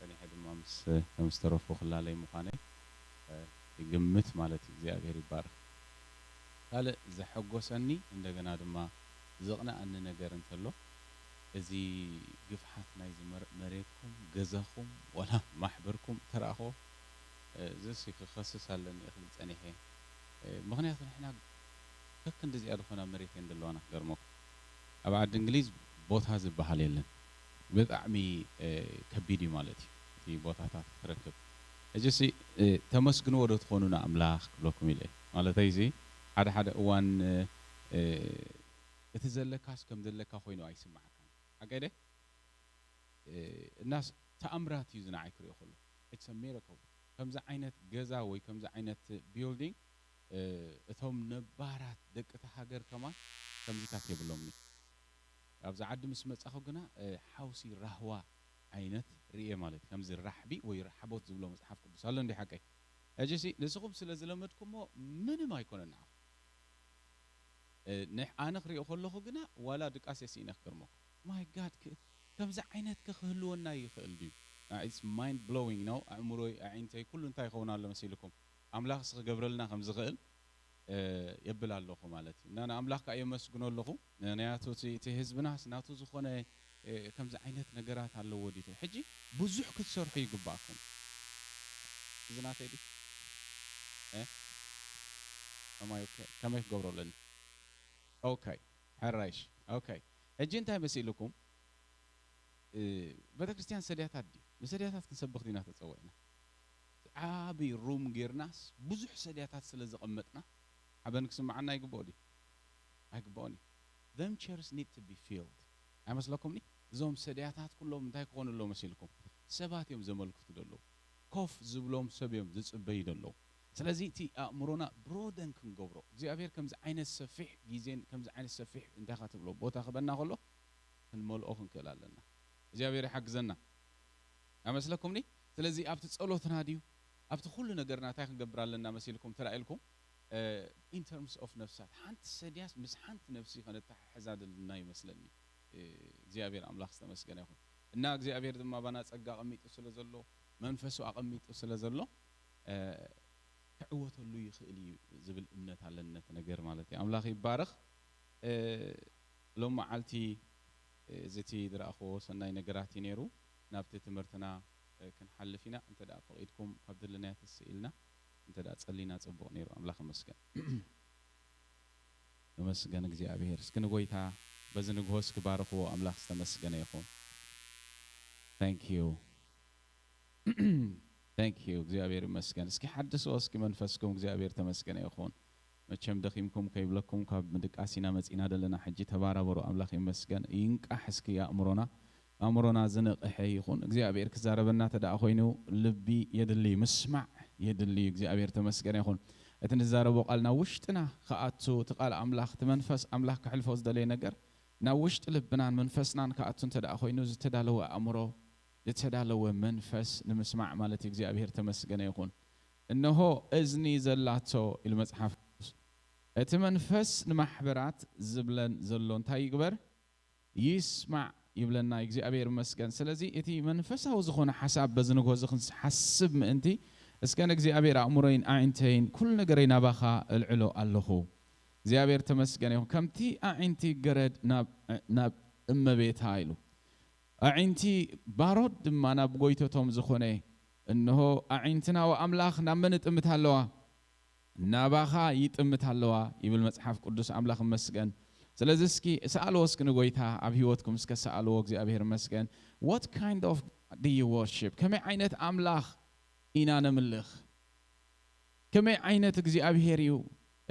ጸኒሐ ድማ ምስ ተረፉ ክላለይ ምዃነ ይግምት ማለት እዩ። እግዚአብሔር ይባረክ። ካልእ ዘሐጎሰኒ እንደገና ድማ ዘቕንኣኒ ነገር እንተሎ እዚ ግፍሓት ናይ መሬትኩም ገዛኹም ወላ ማሕበርኩም ተረኣኽቦ ዘስ ክኸስስ ኣለኒ እኽል ጸኒሐ ምኽንያቱ ንሕና ከክ እንደዚኣ ዝኾና መሬት እየን ዘለዋና ገርመኩም ኣብ ዓዲ እንግሊዝ ቦታ ዝበሃል የለን ብጣዕሚ ከቢድ እዩ ማለት እዩ እቲ ቦታታት ክትረክብ እጅሲ ተመስግንዎ ዶ ትኾኑና ኣምላኽ ክብለኩም ኢለ ማለተይ እዚ ሓደ ሓደ እዋን እቲ ዘለካስ ከም ዘለካ ኮይኑ ኣይስማዓካን ሓቀይደ እናስ ተኣምራት እዩ ዝነዓይ ክሪኦ ከሎ ኢትስ አ ሚራክል ከምዚ ዓይነት ገዛ ወይ ከምዚ ዓይነት ቢልዲንግ እቶም ነባራት ደቅቲ ሃገር ከማን ከምዚታት የብሎምኒ ኣብዛ ዓዲ ምስ መጻኹ ግና ሓውሲ ራህዋ ዓይነት ርኤ ማለት ከምዚ ራሕቢ ወይ ረሓቦት ዝብሎ መጽሓፍ ቅዱስ ኣሎ እንዲ ሓቀይ እጅሲ ንስኹም ስለ ዝለመድኩሞ ምንም ኣይኮነን ንዓኹም ኣነ ክሪኦ ከለኹ ግና ዋላ ድቃስ የሲእነ ክገርመኩም ማይ ጋድ ከምዚ ዓይነት ክህልወና ይኽእል ድዩ ኢትስ ማይንድ ብሎዊንግ ነው ኣእምሮይ ኣዒንተይ ኩሉ እንታይ ይኸውን ኣሎ መሲልኩም ኣምላኽ ክገብረልና ከም ዝኽእል የብል ኣለኹ ማለት እዩ እና ንኣምላኽ ከዓ የመስግኖ ኣለኹ ምክንያቱ እቲ ህዝብናስ ናቱ ዝኾነ ከምዚ ዓይነት ነገራት ኣለዎ ዲቱ ሕጂ ብዙሕ ክትሰርሑ ይግባእኩም እዚ ናተይ ዲ ከመይ ክገብሮ ኣለኒ ኦኬ ሕራይሽ ኦኬ ሕጂ እንታይ መሲልኩም ቤተክርስትያን ሰድያታት ድዩ ንሰድያታት ክንሰብኽ ዲና ተፀዊዕና ዓብይ ሩም ጌርናስ ብዙሕ ሰድያታት ስለ ዘቐመጥና ሓበን ክስማዓና ይግብኦ ዲ ኣይግብኦን እዩ them chairs need to be filled ኣይመስለኩምኒ እዞም ሰድያታት ኩሎም እንታይ ክኾኑ ኣለዎ መሲልኩም ሰባት እዮም ዘመልክቱ ደለዉ ኮፍ ዝብሎም ሰብ እዮም ዝፅበዩ ደለዉ ስለዚ እቲ ኣእምሮና ብሮደን ክንገብሮ እግዚኣብሔር ከምዚ ዓይነት ሰፊሕ ግዜን ከምዚ ዓይነት ሰፊሕ እንታይ ካ ትብሎ ቦታ ክበና ከሎ ክንመልኦ ክንክእል ኣለና እግዚኣብሔር ይሓግዘና ኣይመስለኩምኒ ስለዚ ኣብቲ ጸሎትና ድዩ ኣብቲ ኩሉ ነገርና እንታይ ክንገብር ኣለና መሲልኩም ተራእልኩም in terms of ነፍሳት ሓንቲ ሰድያስ ምስ ሓንቲ ነፍሲ ከነተሓሕዛ ደልና ይመስለኒ እግዚአብሔር ኣምላኽ ዝተመስገነ ይኹን እና እግዚአብሔር ድማ ባና ጸጋ ኣቐሚጡ ስለ ዘሎ መንፈሱ ኣቐሚጡ ስለ ዘሎ ክዕወተሉ ይኽእል እዩ ዝብል እምነት ኣለነት ነገር ማለት እዩ ኣምላኽ ይባረኽ ሎም መዓልቲ ዘቲ ድረኣኽዎ ሰናይ ነገራት እዩ ነይሩ ናብቲ ትምህርትና ክንሓልፍ ኢና እንተ ደኣ ፈቒድኩም ካብ ድልናያ ተስኢልና እንተ ደኣ ጸሊና ጽቡቕ ነይሩ ኣምላኽ ይመስገን ተመስገን እግዚአብሔር እስኪ ንጎይታ በዚ ንግሆስ ክባርኽዎ ኣምላኽ ዝተመስገነ ይኹን thank you እግዚአብሔር ይመስገን እስኪ ሓድስዎ እስኪ መንፈስኩም እግዚአብሔር ተመስገነ ይኹን መቸም ደኺምኩም ከይብለኩም ካብ ምድቃሲና መጺና ደለና ሕጂ ተባራበሩ ኣምላኽ ይመስገን ይንቃሕ እስኪ ኣእምሮና ዝንቕሐ ይኹን እግዚአብሔር ክዛረበና ተደኣ ኮይኑ ልቢ የድሊ ምስማዕ የድሊ እግዚአብሔር ተመስገነ ይኹን እቲ ንዛረቦ ቃል ናብ ውሽጥና ከኣቱ እቲ ቃል ኣምላኽ እቲ መንፈስ ኣምላኽ ክሕልፎ ዝደለየ ነገር ናብ ውሽጢ ልብናን መንፈስናን ከኣቱ እንተደኣ ኮይኑ ዝተዳለወ ኣእምሮ ዝተዳለወ መንፈስ ንምስማዕ ማለት እግዚአብሔር ተመስገነ ይኹን እነሆ እዝኒ ዘላቶ ኢሉ መጽሓፍ እቲ መንፈስ ንማሕበራት ዝብለን ዘሎ እንታይ ይግበር ይስማዕ ይብለና እግዚአብሔር ይመስገን ስለዚ እቲ መንፈሳዊ ዝኾነ ሓሳብ በዚ ንግሆ ክንሓስብ ምእንቲ እስከ እግዚአብሔር ኣእምሮይን ኣዒንተይን ኩሉ ነገረይ ናባኻ እልዕሎ ኣለኹ እግዚአብሔር ተመስገነ ይኹን ከምቲ ኣዒንቲ ገረድ ናብ እመቤታ ኢሉ ኣዒንቲ ባሮድ ድማ ናብ ጎይቶቶም ዝኾነ እነሆ ኣዒንትና ወኣምላኽ ናብ መን ይጥምት ኣለዋ ናባኻ ይጥምት ኣለዋ ይብል መጽሓፍ ቅዱስ ኣምላኽ ይመስገን ስለዚ እስኪ ሰኣልዎ እስኪ ንጎይታ ኣብ ህይወትኩም እስከ ሰኣልዎ እግዚአብሔር ይመስገን what kind of do you worship ከመይ ዓይነት ኣምላኽ ኢና ነምልኽ ከመይ ዓይነት እግዚአብሔር እዩ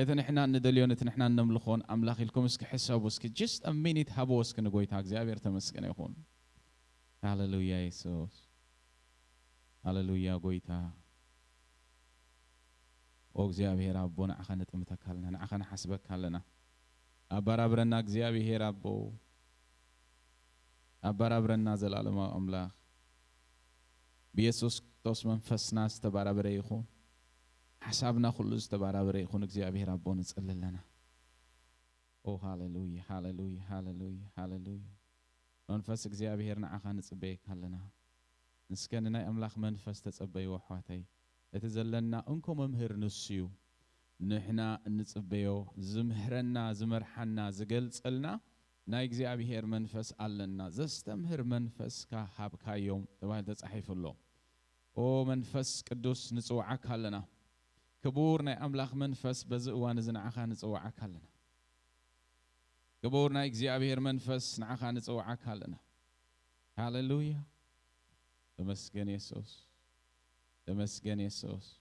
እቲ ንሕና እንደልዮን እቲ ንሕና ነምልኾን ኣምላኽ ኢልኩም እስኪ ሕሰቡ እስኪ just a minute ሃብዎ እስኪ ንጎይታ እግዚአብሔር ተመስገነ ይኹን ሃሌሉያ ኢየሱስ ሃሌሉያ ጎይታ ኦ እግዚአብሔር ኣቦ ንዓኻ ነጥምተካ ኣለና ንዓኻ ነሓስበካ ኣለና ኣባራብረና እግዚአብሔር ኣቦ ኣባራብረና ዘላለማዊ ኣምላኽ ብኢየሱስ ክርስቶስ መንፈስና ዝተባራበረ ይኹን ሓሳብና ኩሉ ዝተባራበረ ይኹን እግዚአብሔር ኣቦ ንጽልይ ኣለና ኦ ሃሌሉያ ሃሌሉያ ሃሌሉያ ሃሌሉያ መንፈስ እግዚአብሔር ንዓኻ ንጽበየካ ኣለና نسكننا أملاخ منفس تصبي وحواتي اتزلنا أنكم ممهر نسيو نحنا نتصبيو زمهرنا زمرحنا زقلت قلنا نايجزي أبيهر منفس علنا زستمهر منفس كحب كيوم تبعي تصحيف الله أو منفس قدوس نصوعك هلنا كبورنا أملاخ منفس بزقوان زنعخا نصوعك هلنا كبورنا يجزي أبيهر منفس نعخا نصوعك هلنا هاليلويا تمسكن يسوس تمسكن يسوس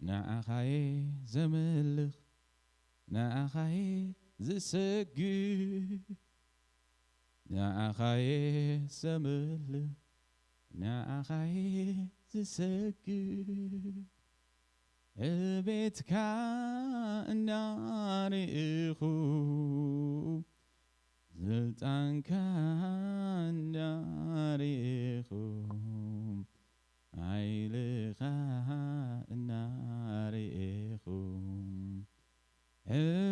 نعخاي زملخ نعخاي زسجي نعخاي زملخ نعخاي زسجي بيتك النار إخو زلتانك النار إخو عيلك النار إخو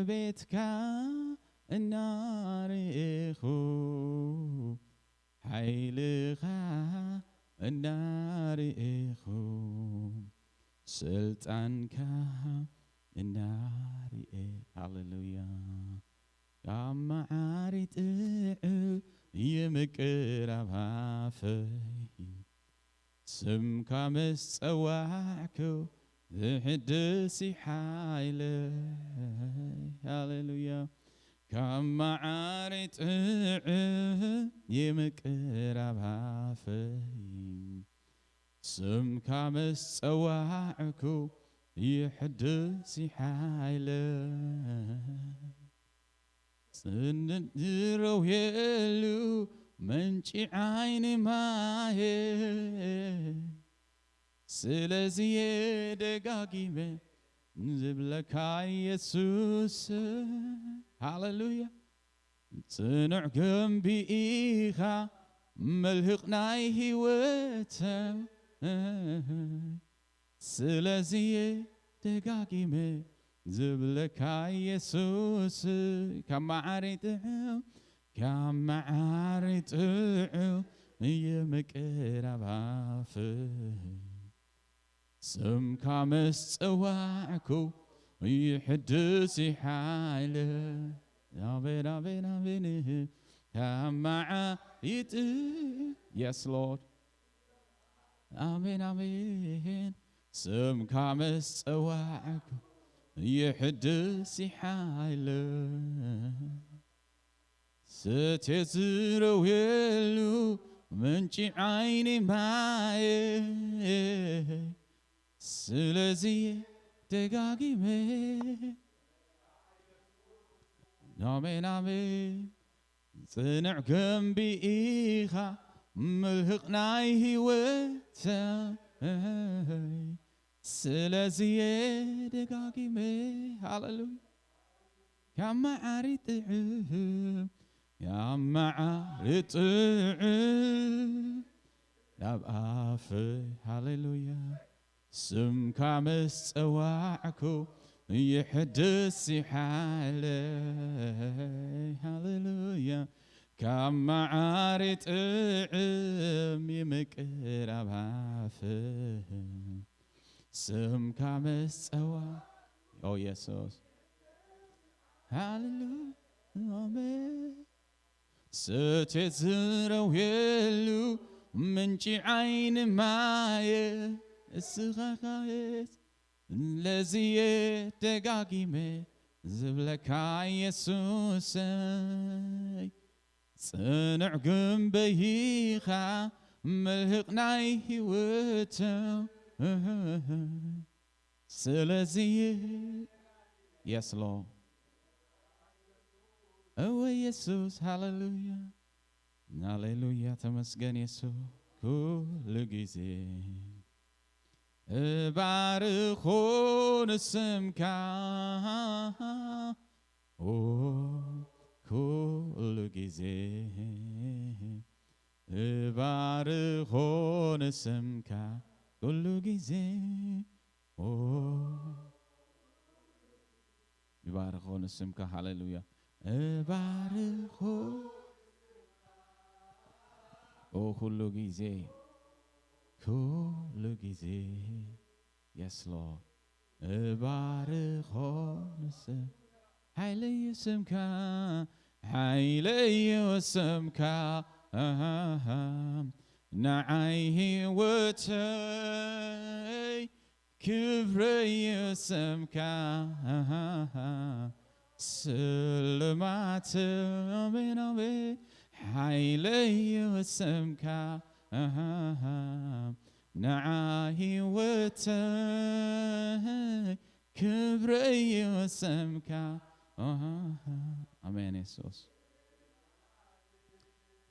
بيتك النار إخو عيلك النار إخو سلطانك النار هاليلويا كم عارت يمكر بافي سم كمس أواعكو ذحدسي حايلي هاليلويا كم عارت يمكر بافي سم كمس أواعكو يحدسي حايلي سندرو يلو منشي عيني ماهي سلازي دقاقي من زبلك يسوس هاليلويا صنع جنبي إيخا ملحقناي هيوتا سلازي دقاقي من زبلك يسوس كما عريتهم كما عريتهم يمكر بافي سم كمس أواعكو يحدسي حاله أبين أبين أبين كما عريتهم Yes Lord أبين أبين سم كمس أواعكو يحدسي حاله ستزرو يلو منشي عيني معي سلازي دقاقي مي نامين نامين صنع جنبي إيخا ملحقناي هيوتا سلازي دقاقي مي هاليلويا كما عريتهم كما عريتهم لبقافي هاليلويا سم كمس أواعكو يحدسي حالي هاليلويا كما عريتهم يمكر بافي سم كمس أواعكو Oh يسوس هاليلويا آمين ستزرو يلو منشي عين ماي السخاخايس الذي دقاقي مي زبلك يسوس صنع جنبيخا ملحقناي هيوتا سلازي Yes Lord Oh يسوس هاليلويا هاليلويا تمسكن يسوع كل جزء بارخون اسمك كل جزء بارخون اسمك كل جزء بارخون اسمك هاليلويا بارخون كل جزء كل جزء يسلو بارخونس حيلي اسمك حيلي اسمك نعيه وتي كبري اسمك سلمات بنبي حيلي اسمك نعاهي وتي كبري اسمك አሜን ኢየሱስ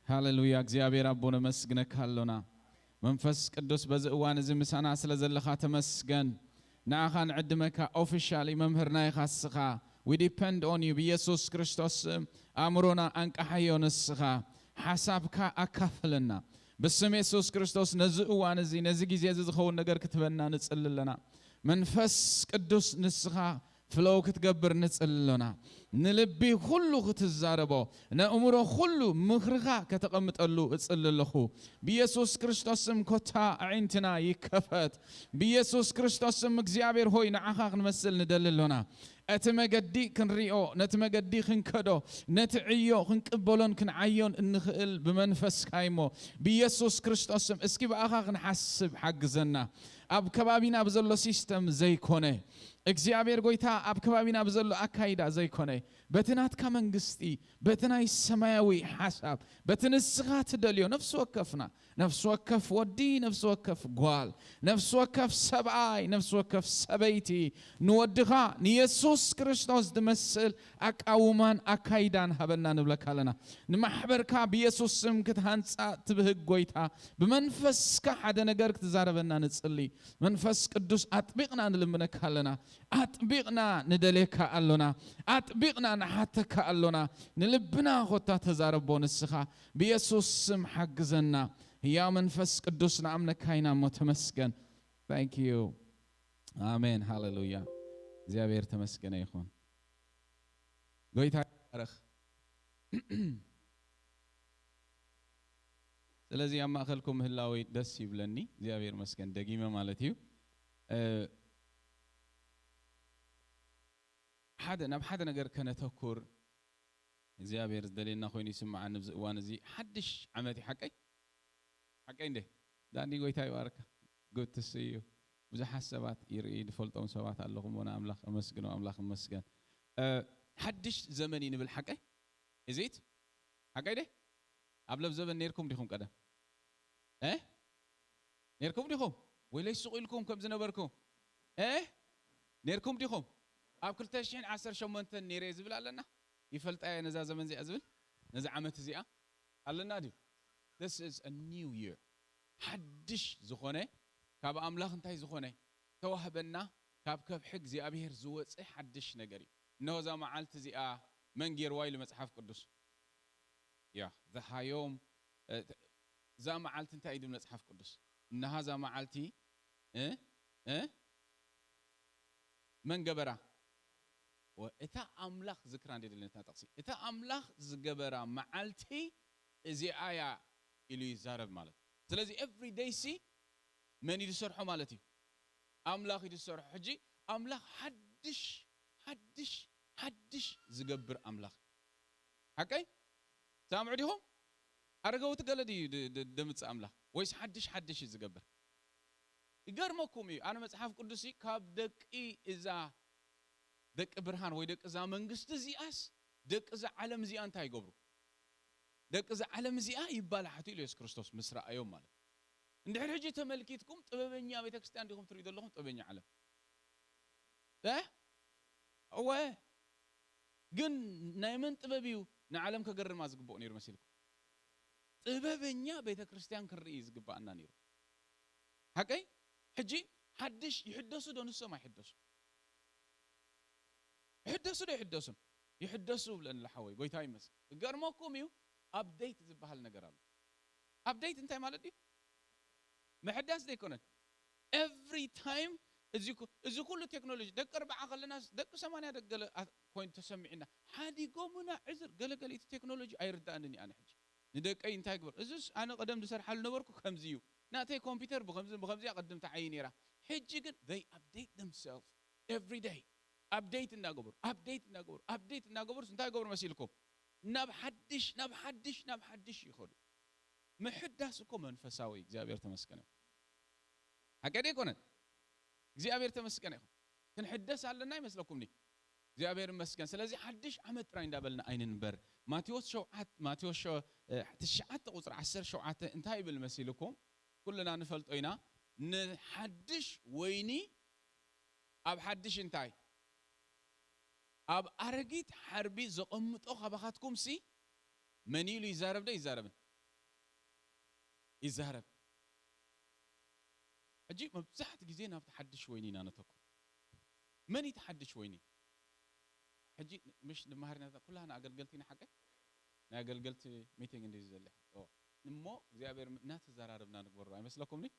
ሃሌሉያ እግዚአብሔር አቦነ መስግነክ ሃሎና መንፈስ ቅዱስ በዝእዋን እዚ ምሳና ስለ ዘለኻ ተመስገን ንኣኻ ንዕድመካ ኦፊሻሊ መምህርና ይኻስኻ we depend on you በኢየሱስ ክርስቶስ አእምሮና አንቃሐዮ ንስኻ ሓሳብካ አካፍለና በስመ ኢየሱስ ክርስቶስ ነዝእዋን እዚ ነዚ ጊዜ ዝኸውን ነገር ክትበና ንጽልለና መንፈስ ቅዱስ ንስኻ ፍለው ክትገብር ንጽልለና ንልቢ ሁሉ ክትዛረቦ ነእምሮ ሁሉ ምኽርኻ ከተቀምጠሉ እጽልለኹ በኢየሱስ ክርስቶስም ኮታ ዓይንትና ይከፈት በኢየሱስ ክርስቶስም እግዚአብሔር ሆይ ንዓኻ ክንመስል ንደልሎና እትመገዲ ክንሪኦ ነትመገዲ ክንከዶ ነትዕዮ ክንቅበሎን ክንዓዮን እንኽእል ብመንፈስካይሞ በኢየሱስ ክርስቶስም እስኪ በአኻ ክንሓስብ ሓግዘና ኣብ ከባቢና ብዘሎ ሲስተም ዘይኮነ እግዚአብሔር ጎይታ ኣብ ከባቢና ብዘሎ አካይዳ ዘይኮነ በትናትካ መንግስቲ በትናይ ሰማያዊ ሐሳብ በትንስኻ ትደልዮ ነፍስ ወከፍና ነፍስ ወከፍ ወዲ ነፍስ ወከፍ ጓል ነፍስ ወከፍ ሰብአይ ነፍስ ወከፍ ሰበይቲ ንወድኻ ንኢየሱስ ክርስቶስ ድመስል አቃውማን አካይዳን ሃበና ንብለካለና ንማሕበርካ በኢየሱስ ስም ክትሃንጻ ትብህግ ጎይታ ብመንፈስካ ሓደ ነገር ክትዛረበና ንጽሊ መንፈስ ቅዱስ አጥቢቅና ንልምነካለና አጥቢቅና ንደሌካ አሎና አጥቢቅና ንሓተካ አሎና ንልብና ኾታ ተዛረቦ ንስኻ በኢየሱስ ስም ሓግዘና ያ መንፈስ ቅዱስ ንአምነካይና ተመስገን thank you አሜን ሃሌሉያ እግዚአብሔር ተመስገነ ይሁን ጎይታ ይባረክ ስለዚህ ያማኸልኩም ህላዊ ደስ ይብለኒ እግዚአብሔር መስገን ደጊመ ማለት እዩ حدا ነገር ከነተኩር እግዚአብሔር ዝደለና ኮይኑ ይስማዓን ብዝእዋን እዚ ሓድሽ ዓመት ሓቀይ እንደ ዳኒ ጎይታ ይባርካ good to see you ብዙሓት ሰባት ይርኢ ድፈልጦም ሰባት ኣለኹም ወና ኣምላኽ ኣመስግኖ ኣምላኽ መስገን ሓድሽ ዘመን ይንብል ሓቀይ እዚት ሓቀይ ደ ኣብ ለብ ዘበን ነርኩም ዲኹም ቀደም ነርኩም ዲኹም ወይ ለይ ስቁልኩም ከም ዝነበርኩም ነርኩም ዲኹም ኣብ 2018 ነይረ ዝብል ኣለና ይፈልጣየ ነዛ ዘመን እዚኣ ዝብል ነዛ ዓመት እዚኣ ኣለና ዲ this is a new year ሓድሽ ዝኾነ ካብ ኣምላኽ እንታይ ዝኾነ ተዋህበና ካብ ከብሒ እግዚአብሔር ዝወፅእ ሓድሽ ነገር እዩ እነሆ ዛ መዓልቲ እዚኣ መን ጌርዋ ኢሉ መጽሓፍ ቅዱስ ያ ዘሃዮም ዛ መዓልቲ እንታይ እዩ መጽሓፍ ቅዱስ እነሃ ዛ መዓልቲ መን ገበራ ወእታ አምላኽ ዝክራ እንደደለና ተጠቅሲ እታ አምላኽ ዝገበራ መዓልቲ እዚኣያ ኢሉ ይዛረብ ማለት ስለዚህ every day see መን ይሰርሖ ማለት እዩ አምላኽ ይሰርሖ ሕጂ አምላኽ ሓድሽ ዝገብር አምላኽ ሓቀይ ሳምዑ ዲኹም አረጋው ትገለዲ ደምጽ አምላኽ ወይስ ሓድሽ ዝገብር ይገርመኩም እዩ አነ መጽሐፍ ቅዱስ ካብ ደቂ እዛ ደቂ ብርሃን ወይ ደቂ ዛ መንግስት እዚኣስ ደቂ ዛ ዓለም እዚኣ እንታይ ይገብሩ ደቂ ዛ ዓለም እዚኣ ይባላሓቱ ኢየሱስ ክርስቶስ ምስራአዮም ማለት እንድሕር ሕጂ ተመልኪትኩም ጥበበኛ ቤተክርስቲያን ዲኹም ትሪዱ ኣለኹም ጥበበኛ ዓለም ግን ናይ መን ጥበብ እዩ ንዓለም ከገርማ ዝግብኦ ነይሩ መሲልኩም ጥበበኛ ቤተክርስቲያን ክርኢ ዝግባአና ነይሩ ሓቀይ ሕጂ ሓድሽ ይሕደሱ ዶ ንሶም አይሕደሱ ይሕደሱ ብለን ለሐወይ ጎይታ ይመስል ገርሞኩም እዩ አፕዴት ዝበሃል ነገር አለ አፕዴት እንታይ ማለት እዩ መሕዳስ ዘይኮነን every time እዚ ኩሉ ቴክኖሎጂ ደቂ 40 ከለና ደቂ 80 ደገለ ኮይን ተሰሚዕና ሓዲጎምና ዕዝር ገለገለ እቲ ቴክኖሎጂ አይርዳእንኒ ኣነ ሕጂ ندقي انتاي قبر ازس انا قدم دسر حل نبركو كمزيو ناتي كمبيوتر بخمزي قدم تعيني راه حجي قد they update themselves every day update الناقبر update الناقبر انتاي قبر مسيلكم ناب حدش يخلو محدثكم منفساوي እግዚአብሔር ተመስገን አቀዴ ኮነ እግዚአብሔር ተመስገን ይሁን ክንሕደስ አለና ይመስለኩምኒ እግዚአብሔር ይመስገን ስለዚህ ሐድሽ ዓመት ጥራይ እንዳበልና አይንን በር ማቴዎስ 9 ቁጥር 17 እንታይ ይብል መሲልኩም ኩልና ንፈልጦይና ንሐድሽ ወይኒ ኣብ ሐድሽ እንታይ ኣብ አረጊት ሐርቢ ዘቀምጦ ኸባኻትኩም ሲ መኒሉ ይዛረብ ደ ይዛረብ أجي مبزحت جزينا بتحدش ويني أنا تكون من يتحدش ويني حجي مش نمهرنا كلها أنا قلتينا حاجة أنا قلت ميتينج إندي زلة أو نمو زيابير ناس زرار بنا نكبر رأي مثلكم لي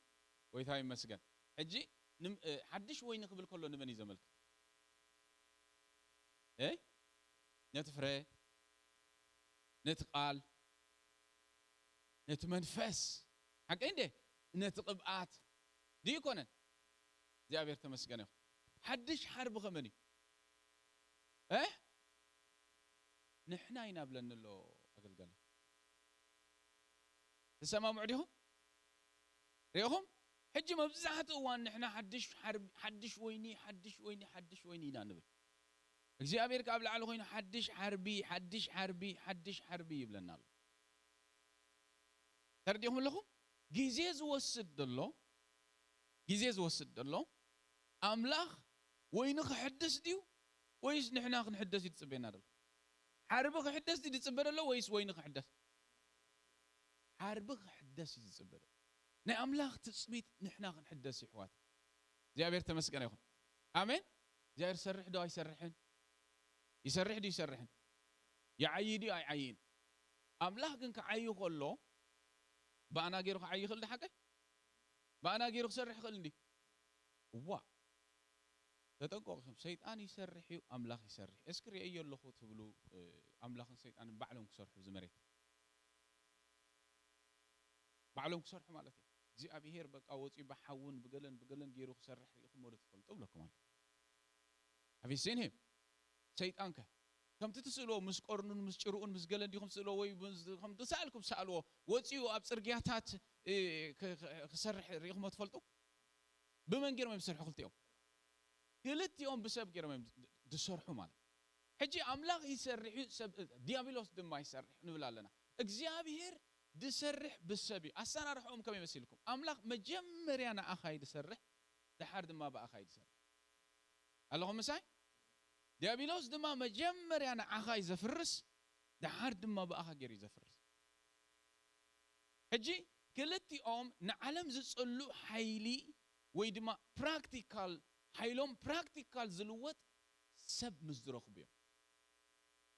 ويثاي مسجن حجي حدش ويني قبل كله نبني زملك إيه نتفرع نتقال نتمنفس حاجة إندي نتقبعات دي يكونن زيابير تمسكنه حدش حرب غمني نحنا ينابلن له أقل تسمع معدهم ريهم حجي مبزحت وان نحنا حدش ويني نانبل زيابير قبل على غينا حدش حربي يبلنا له ترديهم لهم جيزيز وسد الله جيزيز وسد الله أملاخ وينك حدث ديو ويس نحنا نحدث يتصبينا دل حربك حدث دي تصبر الله ويس وينك حدث حربك حدث يتصبر نا أملاخ تصبيت نحنا نحدث يحوات زيابير تمسكن يا أخوان آمين زيابير يسرح دو يسرحن يعيدي يعين أملاخ كنك عيو خلو بأنا غيرك عيو خل ده حاجة بأنا غيرك سرح خلني وا تتوقع سيطان يسرحي أملاخ يسرح اسكري أي الله خو تبلو أملاخ سيطان بعلهم كسرح بزمريت بعلهم كسرح مالتي زي أبي هير بق أوتي بحاون بقلن غيرك سرح يخو مورد فلت أبلكم مال أبي سينهم سيطانك كم تتسألوا مسقرنون مسجرون مسقلن ديهم سألوا وي كم تسألكم سألوا وتيو أبصر جهات كسرح ريهم تفلتوا بمن غير ما يسرحوا خلت يوم قلت يوم بسبب غير ما تسرحوا مال حجي أملاك يسرح ديابيلوس دم ما يسرح نبلا لنا እግዚአብሔር دسرح بالسبي أصلا رحوم كم يمثلكم أملاك مجمر أنا أخاي دسرح لحد ما بقى أخاي دسرح اللهم ساي ديابيلوس دم مجمر أنا أخاي زفرس لحد ما بقى أخاي زفرس حجي قلت يوم نعلم زصلو حيلي ويدما براكتيكال حيلهم براكتيكال زلوت سب مزدرخ بيهم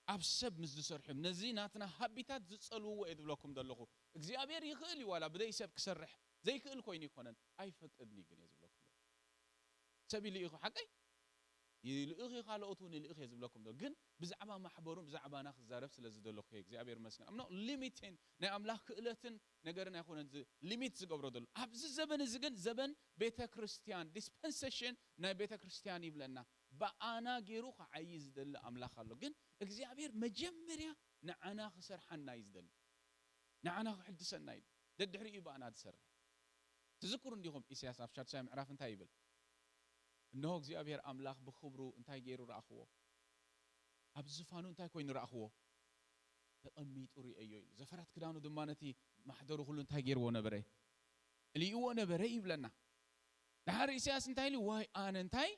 أب سب مزدسرحهم نزيناتنا هابيتات زصلو ويد بلكم دلخو እግዚአብሔር ይخلي ولا بدا يسب كسرح زي كل كوين يكونن اي فقدني ግን يزبلكم سبي لي اخو حقي يلخي خالوتون يلخي يزبلكم دل ግን بزعبا محبرون بزعبا ناخ زارب ስለዚ دلخو እግዚአብሔር መስገን امنو ليميتين ናይ አምላክ ክእለትን ነገርና ይኮነን ሊሚት ዝገብሮ ደሉ ኣብዚ ዘበን እዚ ግን ዘበን ቤተክርስቲያን ዲስፐንሴሽን ናይ ቤተክርስቲያን ይብለና በአና ገይሩ ከዓይ ዝደለ አምላክ አሎ ግን እግዚአብሔር መጀመሪያ ንዓና ክሰርሐና ይዝደል ንዓና ክሕድሰና ይል ደድሕሪኡ በአና ዝሰርሕ ትዝክሩ እንዲኹም ኢሳያስ ኣብ 9 ምዕራፍ እንታይ ይብል እነሆ እግዚአብሔር አምላክ ብክብሩ እንታይ ገይሩ ረአኽዎ ኣብ ዝፋኑ እንታይ ኮይኑ ረአኽዎ ተቀሚጡ ሪአዮ ይል ዘፈራት ክዳኑ ድማነቲ ማሕደሩ ሁሉ እንታይ ገይርዎ ነበረ ልይዎ ነበረ ይብለና ዳር ኢሳያስ እንታይ ሊ ዋይ ኣነ እንታይ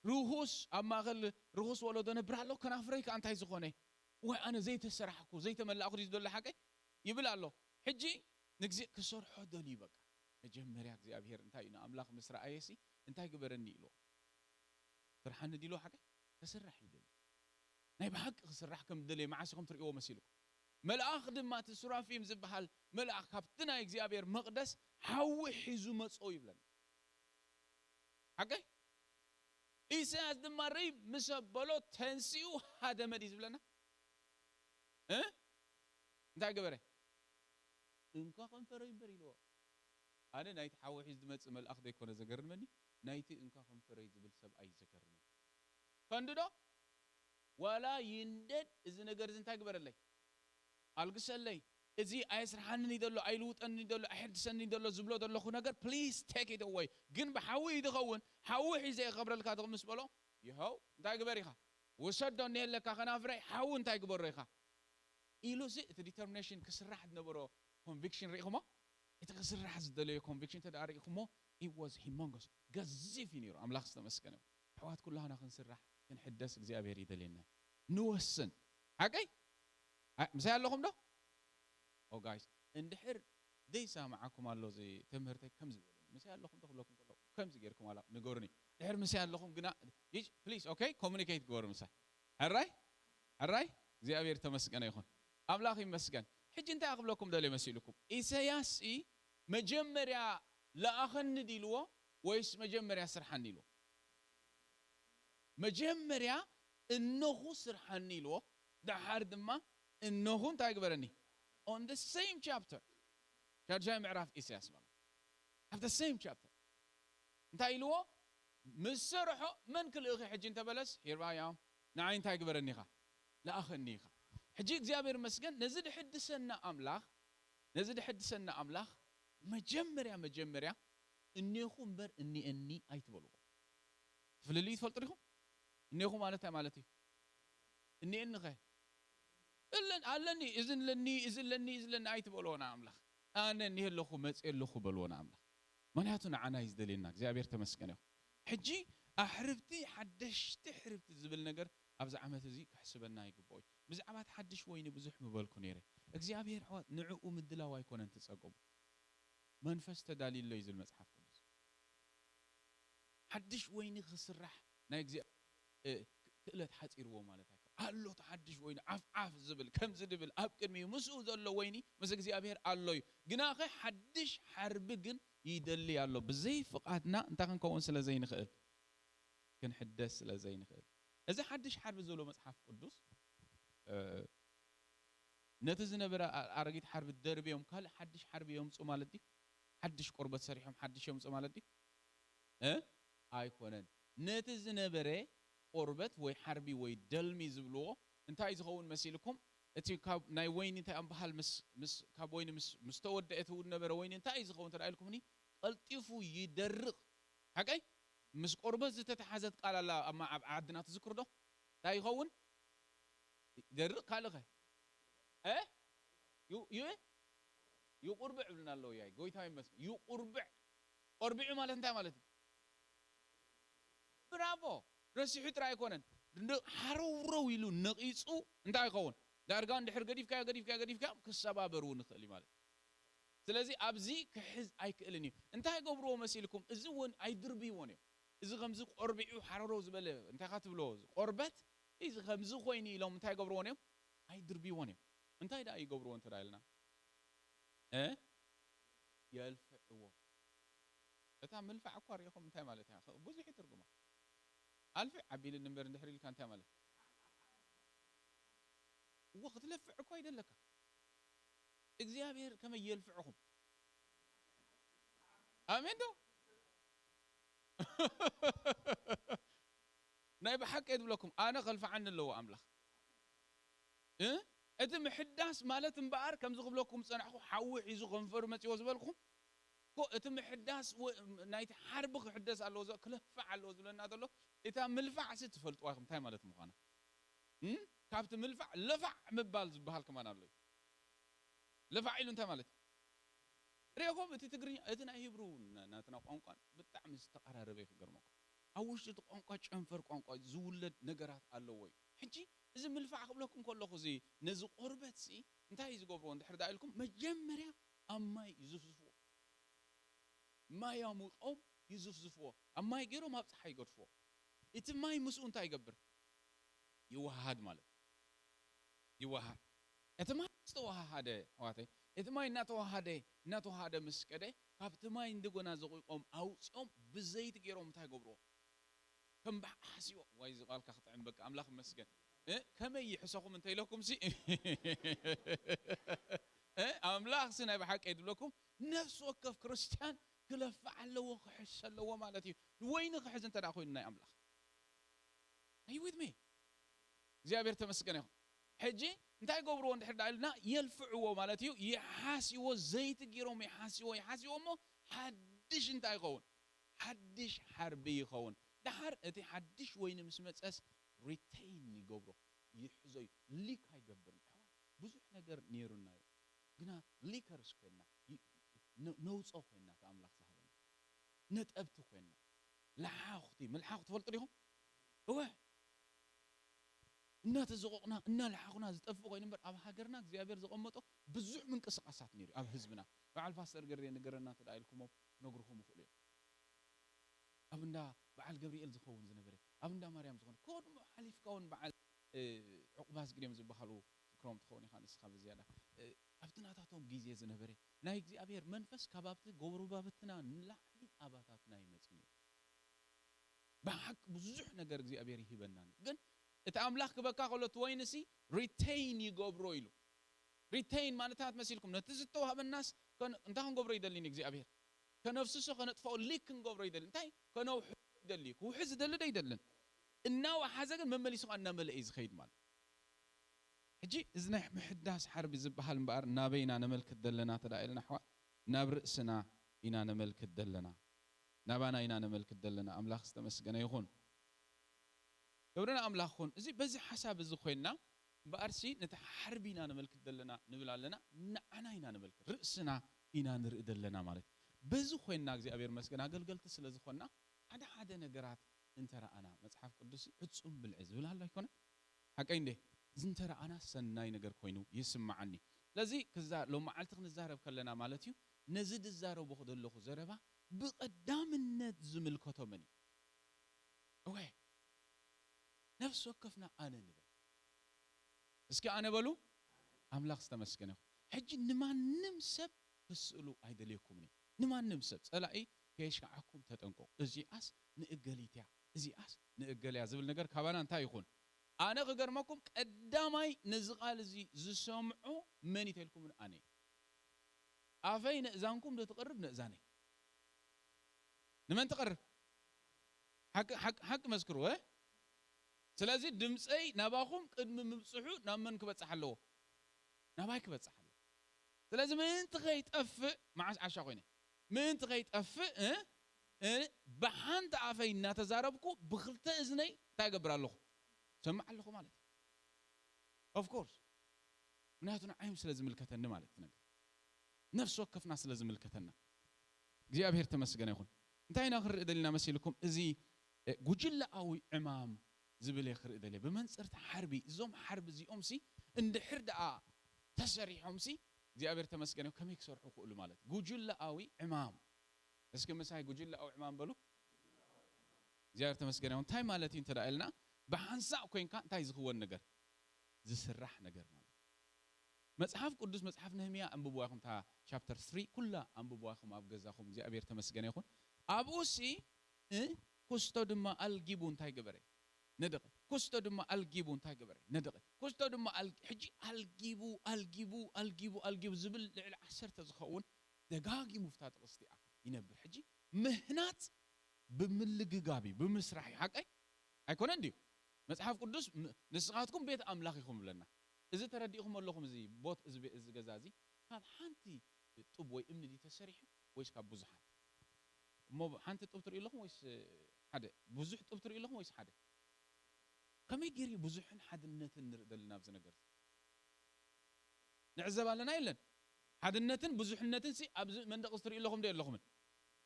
ሩሁስ ኣማኸል ሩሁስ ወለዶ ነብራሎ ከናፍረይ ከአንታይ ዝኾነ ወይ ኣነ ዘይተሰራሕኩ ዘይተመላእኩ ዝደለ ሓቀ ይብል ኣሎ ሕጂ ንግዜ ክሰርሖ ደሊ በቃ መጀመርያ እግዚአብሔር እንታይ ኢና አምላክ ምስራአየሲ እንታይ ግበረኒ ኢሎ ስራሕኒ ዲሎ ሓቀ ተሰራሕ ይደል ናይ በሐቅ ክስራሕ ከም ደለ ማዓስኩም ትርእዎ መሲልኩ መልአክ ድማ ተሱራፊም ዝበሃል መልአክ ካብትና እግዚአብሔር መቅደስ ሓዊ ሒዙ መጾ ይብለን ሓቀ ኢሳያስ ድማ ርኢ ምስ በሎ ተንሲኡ ሃደመድ ይዝብለና እንታይ ገበረ እንኳ ከንፈሮ ይበሪልዎ ኣነ ናይቲ ሓዊ ሒዝ ዝመጽእ መልኣኽ ዘይኮነ ዘገርመኒ ናይቲ እንኳ ከንፈሮ ዝብል ሰብ ኣይዘገርመኒ ፈንድዶ ዋላ ይንደድ እዚ ነገር እንታይ ገበረለይ ኣልግሰለይ እዚ ኣይስራሓኒ ደሎ ኣይልውጠኒ ደሎ ኣይሕድሰኒ ደሎ ዝብሎ ደለኹ ነገር ፕሊዝ ቴክ ኢት ኣዌይ ግን ብሓዊ ይድኸውን ሓዊ ሒዘ ይኸብረልካ ትቕምስ በሎ ይኸው እንታይ ግበር ኢኻ ወሰዶ እኒሄለካ ከናፍረይ ሓዊ እንታይ ግበሮ ኢኻ ኢሉ እቲ ዲተርሚኔሽን ክስራሕ ዝነበሮ ኮንቪክሽን ርኢኹሞ እቲ ክስራሕ ዝደለዮ ኮንቪክሽን ተዳሪኢኹሞ it was humongous ገዚፍ እዩ ነይሩ ኣምላኽ ዝተመስገነ ኣሕዋት ኩላህና ክንስራሕ ክንሕደስ እግዚኣብሔር ይደልየና ንወስን ሓቀይ ምሳይ ኣለኹም ዶ ኦ ጋይስ እንድሕር ዘይሰማዓኩም ኣሎ እዚ ትምህርተይ ከምዚ ዝበለ ምሳይ ኣለኹም ተኽለኩም ከለኹ ከምዚ ጌርኩም ኣላ ንገሩኒ ድሕር ምሳይ ኣለኹም ግና ፕሊዝ ኦኬ ኮሙኒኬት ግበሩ ምሳይ ሕራይ እግዚኣብሔር ተመስገነ ይኹን ኣምላኽ ይመስገን ሕጂ እንታይ ኣኽብለኩም ደልየ መሲሉኩም ኢሳያስ መጀመርያ ለኣኸኒ ዲልዎ ወይስ መጀመርያ ስርሓኒ ኢልዎ መጀመርያ እነኹ ስርሓኒ ኢልዎ ድሓር ድማ እነኹ እንታይ ግበረኒ on the same chapter ሻድሻይ ምዕራፍ ኢሳያስ ማለት of the same chapter እንታይ ኢልዎ ምስ ሰርሖ መን ክልእኺ ሕጂ እንተበለስ here I am ንዓይ እንታይ ግበረኒ ኢኻ ለኣኸኒ ኢኻ ሕጂ እግዚኣብሔር መስገን ነዚ ድሕድሰና ኣምላኽ መጀመርያ እኒኹ እምበር እኒአኒ ኣይትበልዎ ትፍልልዩ ትፈልጡ ዲኹም እኒኹ ማለት ማለት እዩ እኒአኒ ኸ ኣለኒ እዝለኒ ኣይትበልዎና ኣምላኽ ኣነ እኒህ ኣለኹ መፅእ ኣለኹ በልዎና ኣምላኽ ምክንያቱ ንዓና እዩ ዝደልየና እግዚኣብሔር ተመስገነ ይኹን ሕጂ ኣሕርብቲ ሓደሽቲ ሕርብቲ ዝብል ነገር ኣብዚ ዓመት እዚ ክሕስበና ይግብኦ እዩ ብዛዕባ ሓድሽ ወይኒ ብዙሕ ምበልኩ ነይረ እግዚኣብሔር ኣሕዋት ንዕኡ ምድላው ኣይኮነን ትፀገሙ መንፈስ ተዳልዩሎ እዩ ዝብል መፅሓፍ ቅዱስ ሓድሽ ወይኒ ክስራሕ ናይ ክእለት ሓፂርዎ ማለት ኣይኮ ኣሎ ተሓድሽ ወይኒ ዓፍ ዝብል ከምዚ ድብል ኣብ ቅድሚኡ ምስኡ ዘሎ ወይኒ ምስ እግዚኣብሔር ኣሎ እዩ ግና ኸ ሓድሽ ሓርቢ ግን ይደሊ ኣሎ ብዘይ ፍቓድና እንታይ ክንከውን ስለ ዘይንኽእል ክንሕደስ ስለ ዘይንኽእል እዚ ሓድሽ ሓርቢ ዝብሎ መፅሓፍ ቅዱስ ነቲ ዝነበረ ኣረጊት ሓርቢ ደርብዮም ካልእ ሓድሽ ሓርቢ የምፁ ማለት ድዩ ሓድሽ ቆርበት ሰሪሖም ሓድሽ የምፁ ማለት ድዩ ኣይኮነን ነቲ ዝነበረ ቆርበት ወይ ሓርቢ ወይ ደልሚ ዝብልዎ እንታይ ዝኸውን መሲልኩም እቲ ካብ ናይ ወይኒ እንታይ ኣምባሃል ምስ ካብ ወይኒ ምስ ተወደአት ነበረ ወይኒ እንታይ ዝኸውን ተራእልኩምኒ ቀልጢፉ ይደርቕ ሓቀይ ምስ ቆርበት ዝተተሓዘት ቃል ኣላ ኣብ ዓድና ትዝክሩ ዶ እንታይ ይኸውን ይደርቕ ካልኸ ይቁርብዕ ብልና ኣለዎ ያይ ጎይታ ይመስል ይቁርብዕ ቆርቢዑ ማለት እንታይ ማለት እዩ ብራቮ ረሲሑ ጥራይ ኣይኮነን ሓረውረው ኢሉ ነቂፁ እንታይ ይኸውን ዳርጋ እንድሕር ገዲፍካ ክሰባበሩ ንኽእል ማለት ስለዚ ኣብዚ ክሕዝ ኣይክእልን እዩ እንታይ ገብርዎ መሲልኩም እዚ እውን ኣይድርብይዎን እዮም እዚ ከምዚ ቆርቢዑ ሓረውረው ዝበለ እንታይ ካ ትብሎ ቆርበት እዚ ከምዚ ኮይኑ ኢሎም እንታይ ገብርዎን እዮም ኣይድርብይዎን እዮም እንታይ ዳ ይገብርዎ እንተዳይልና የልፍዕዎ እታ ምልፋዕ እኳ ሪኢኹም እንታይ ማለት እያ ብዙሕ ትርጉማ ኣልፍዕ ዓቢል ንበር እንድሕር ኢልካ እንታይ ማለት ክትለፍዕ እኳ ይደለካ እግዚኣብሔር ከመይ የልፍዕኹም ኣሜን ዶ ናይ ብሓቂ የድብለኩም ኣነ ከልፍዓኒ ኣለዎ ኣምላኽ እቲ ምሕዳስ ማለት እምበኣር ከምዚ ክብለኩም ፀናዕኹ ሓዊ ሒዙ ከንፈሩ መፂዎ ዝበልኩም እቲ ምሕዳስ ናይቲ ሓርቢ ክሕደስ ኣለዎ ክለፍዕ ኣለዎ ዝብለና ዘሎ እታ ምልፋዕ ትፈልጥዋ ኢኹም እንታይ ማለት ምዃና ካብቲ ምልፋዕ ለፋዕ ምባል ዝበሃል ከማን ኣሎ እዩ ለፋዕ ኢሉ እንታይ ማለት ሪኢኹም እቲ ትግርኛ እቲ ናይ ሂብሩ ናትና ቋንቋ ብጣዕሚ ዝተቀራረበ ይክገርመኩም ኣብ ውሽጢ እቲ ቋንቋ ጨንፈር ቋንቋ ዝውለድ ነገራት ኣለዎ እዩ ሕጂ እዚ ምልፋዕ ክብለኩም ከለኹ እዚ ነዚ ቆርበት እንታይ ዝገብርዎ እንድሕር ዳ ኢልኩም መጀመርያ ኣብ ማይ ይዝፍዝፍዎ ማይ ኣሙቖም ይዝፍዝፍዎ ኣብ ማይ ገይሮም ኣብ ፀሓይ ይገድፍዎ እቲ ማይ ምስኡ እንታይ ይገብር ይወሃሃድ ማለት ይወሃሃድ እቲ ማይ ዝተወሃሃደ ኣሕዋተይ እቲ ማይ እናተወሃደ ምስ ቀደ ካብቲ ማይ እንደገና ዘቑቆም ኣውፂኦም ብዘይቲ ገይሮም እንታይ ይገብርዎ ከም ሓሲቦ ወይ ዝቃልካ ክጥዕም በቃ ኣምላኽ ይመስገን كم يحسكم انت لكم سي املاخ سنه بحق يدلكم نفس وقف كريستيان كلف على خحس له مالتي وين خحز انت داخلنا املاخ اي وذ مي እግዚአብሔር ተመስገነ ይሁን ሕጂ እንታይ ገብርዎ እንድሕር ዳኢልና የልፍዕዎ ማለት እዩ ይሓስይዎ ዘይት ጊሮም ይሓስይዎ እሞ ሓድሽ እንታይ ይኸውን ሓድሽ ሓርቢ ይኸውን ድሓር እቲ ሓድሽ ወይኒ ምስ መፀስ ሪቴይን ይገብሮ ይሕዞ ሊክ አይገብርም ብዙሕ ነገር ነይሩና እዩ ግና ሊከርስ ኮይና ነውፆ ኮይና ተኣምላኽ ዝሃበና ነጠብቲ ኮይና ለሓኽቲ መልሓኽ ትፈልጡ ዲኹም እወ እናተዘቆቅና እናልሓኽና ዝጠፍእ ኮይኑ እምበር ኣብ ሃገርና እግዚአብሔር ዘቐመጦ ብዙሕ ምንቅስቃሳት ነይሩ ኣብ ህዝብና በዓል ፓስተር ገርየ ንገረና ተዳኢልኩሞ ነግርኹም ይኽእሉ እዮም ኣብ እንዳ በዓል ገብርኤል ዝኸውን ዝነበረ ኣብ እንዳ ማርያም ዝኾነ ኮድሞ ሓሊፍካ እውን በዓል ዕቁባስ ግርየም ዝበሃሉ ክሮም ትኸውን ኢኻ ንስኻ ብዝያዳ ኣብቲ ናታቶም ግዜ ዝነበረ ናይ እግዚአብሔር መንፈስ ካብቲ ጎብሩባብትና ንላዕሊ ኣባታትና ይመጽእ ነይሩ ብሓቅ ብዙሕ ነገር እግዚአብሔር ይሂበና ግን እቲ ኣምላኽ ክበካ ከሎት ወይንሲ ሪቴይን ይገብሮ ኢሉ ሪቴይን ማለታት መሲልኩም ነቲ ዝተዋሃበናስ እንታይ ክንገብሮ ይደሊን እግዚአብሔር ከነፍስሶ ከነጥፋኦ ሊክ ክንገብሮ ይደሊ እንታይ ከነውሕ ይደሊ ክውሕዝ ደሊ ዶ ይደልን እናወሓዘ ግን መመሊሱ እናመልአ ዝኸይድ ማለት ሕጂ እዚ ናይ ምሕዳስ ሓርቢ ዝበሃል እምበኣር ናበይና ነመልክት ደለና ተዳኢልና ኣሕዋት ናብ ርእስና ኢና ነመልክት ደለና ናባና ኢና ነመልክት ደለና ኣምላኽ ዝተመስገነ ይኹን ገብረና ኣምላኽ ኹን እዚ በዚ ሓሳብ እዚ ኮይና በኣርሲ ነቲ ሓርቢና ነመልክት ደለና ንብል ኣለና ንዓና ኢና ነመልክት ርእስና ኢና ንርኢ ደለና ማለት በዚ ኮይና እግዚአብሔር መስገን ኣገልገልቲ ስለ ዝኾንና ሓደ ነገራት እንተረኣና መጽሓፍ ቅዱስ ዕጹም ብልዕ ዝብል ኣሎ ኣይኮነ ሓቀይ እንዴ ዝንተረኣና ሰናይ ነገር ኮይኑ ይስማዓኒ ስለዚ ከዛ ሎም መዓልቲ ክንዛረብ ከለና ማለት እዩ ነዚ ድዛረቡ ከለኹ ዘረባ ብቐዳምነት ዝምልከቶ መን እዩ ወይ ነፍስ ወከፍና ኣነ ንበል እስኪ ኣነ በሉ ኣምላኽ ዝተመስገነ ይኹን ሕጂ ንማንም ሰብ ክስእሉ ኣይደልየኩምኒ ንማንም ሰብ ጸላኢ ከየሽከዓኩም ተጠንቀቁ እዚኣስ ንእገሊትያ እዚኣስ ንእገሊያ ዝብል ነገር ካባና እንታይ ይኹን ኣነ ክገርመኩም ቀዳማይ ነዚ ቃል እዚ ዝሰምዑ መን ይተልኩም ኣነ ኣፈይ ንእዛንኩም ትቅርብ ንእዛነይ ንመን ትቀርብ ሓቂ መስክሩ ስለዚህ ድምፀይ ናባኹም ቅድሚ ምብፅሑ ናብ መን ክበፅሕ ኣለዎ ናባይ ክበፅሕ ኣለዎ ስለዚህ ምእንቲ ከይጠፍእ መዓስ ዓሻ ኮይነ ምእንቲ ከይጠፍእ ብሓንቲ ኣፈይ እናተዛረብኩ ብክልተ እዝነይ እንታይ ገብር ኣለኹ ሰማዕ ኣለኹ ማለት ኦፍ ኮርስ ምክንያቱ ንዓይም ስለ ዝምልከተኒ ማለት ነገር ነፍሲ ወከፍና ስለ ዝምልከተና እግዚአብሔር ተመስገነ ይኹን እንታይ ኢና ክንርኢ ደሊና መሲልኩም እዚ ጉጅላዊ ዕማም ዝብል ይኽርኢ ደለ ብመንጽርቲ ሓርቢ እዞም ሓርቢ እዚኦም ሲ እንድሕር ደኣ ተሰሪሖም ሲ እግዚአብሔር ተመስገነ ከመይ ክሰርሑ ክእሉ ማለት ጉጅላዊ ዕማም እስኪ መሳይ ጉጅላዊ ዕማም በሉ እግዚአብሔር ተመስገነ ይኹን እንታይ ማለት እዩ ተዳኢልና ብሓንሳእ ኮይንካ እንታይ ዝኽወን ነገር ዝስራሕ ነገር ማለት መጽሐፍ ቅዱስ መጽሐፍ ነህምያ አንብብዋ ይኹም ታ ቻፕተር 3 ኩላ አንብብዋ ይኹም ኣብ ገዛኹም እግዚአብሔር ተመስገነ ይኹን ኣብኡሲ ኩስቶ ድማ ኣልጊቡ እንታይ ገበረ ندق كستو دم الجيبو انتاي قبري ندق كستو دم حجي الجيبو زبل لعل عسرت زخون دقاقي مفتات قصدي ينبر حجي مهنات بملققابي بمسرحي حقي هيكون عندي مصحف قدوس نسخاتكم بيت املاخكم لنا اذا ترديكم لكم زي بوت از غزازي هذا حنتي طب وي امن دي تسريح ويش كبزحات مو حنتي طب تري لكم ويش حدا بزح طب تري لكم ويش حدا كم يجري بزحن حدنتن نردلنا بز ነገር نعزب علينا يلن حدنتن بزحنتن سي ابز مندق استري لكم دي لكم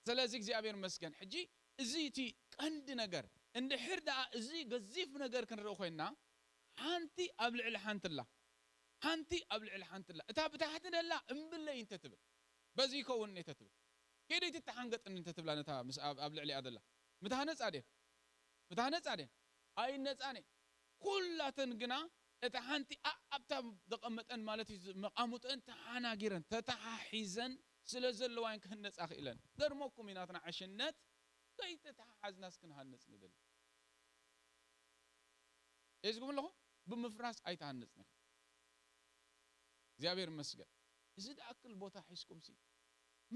ስለዚህ እግዚአብሔር መስገን ሕጂ እዚቲ ቀንድ ነገር እንደ ሕርዳ እዚ ገዚፍ ነገር ክንረኦ ኮይና ሓንቲ ኣብ ልዕሊ ሓንትላ እታ ብታሕት ደላ እምብለይ እንተ ትብል በዚ ከውን እንተ ትብል ከደይት ተሓንገጥን እንተ ትብላ ነታ ኣብ ልዕሊ ኣደላ ምታነጽ አደ አይ ነጻኔ ኩላተን ግና እታ ሓንቲ ኣብታ ደቀመጠን ማለት መቃሙጠን ተሓናጊረን ተተሓሒዘን ስለዘለዋን ክህነጻ ኽኢለን ገርሞኩም ኢናትና ዓሽነት ከይተተሓዝናስ ክንሃነጽ ንደል እዝኩም ለኹ بمفراس أيتهنصني እግዚአብሔር ይመስገን እዚ ዳአክል ቦታ ሒስኩም ሲ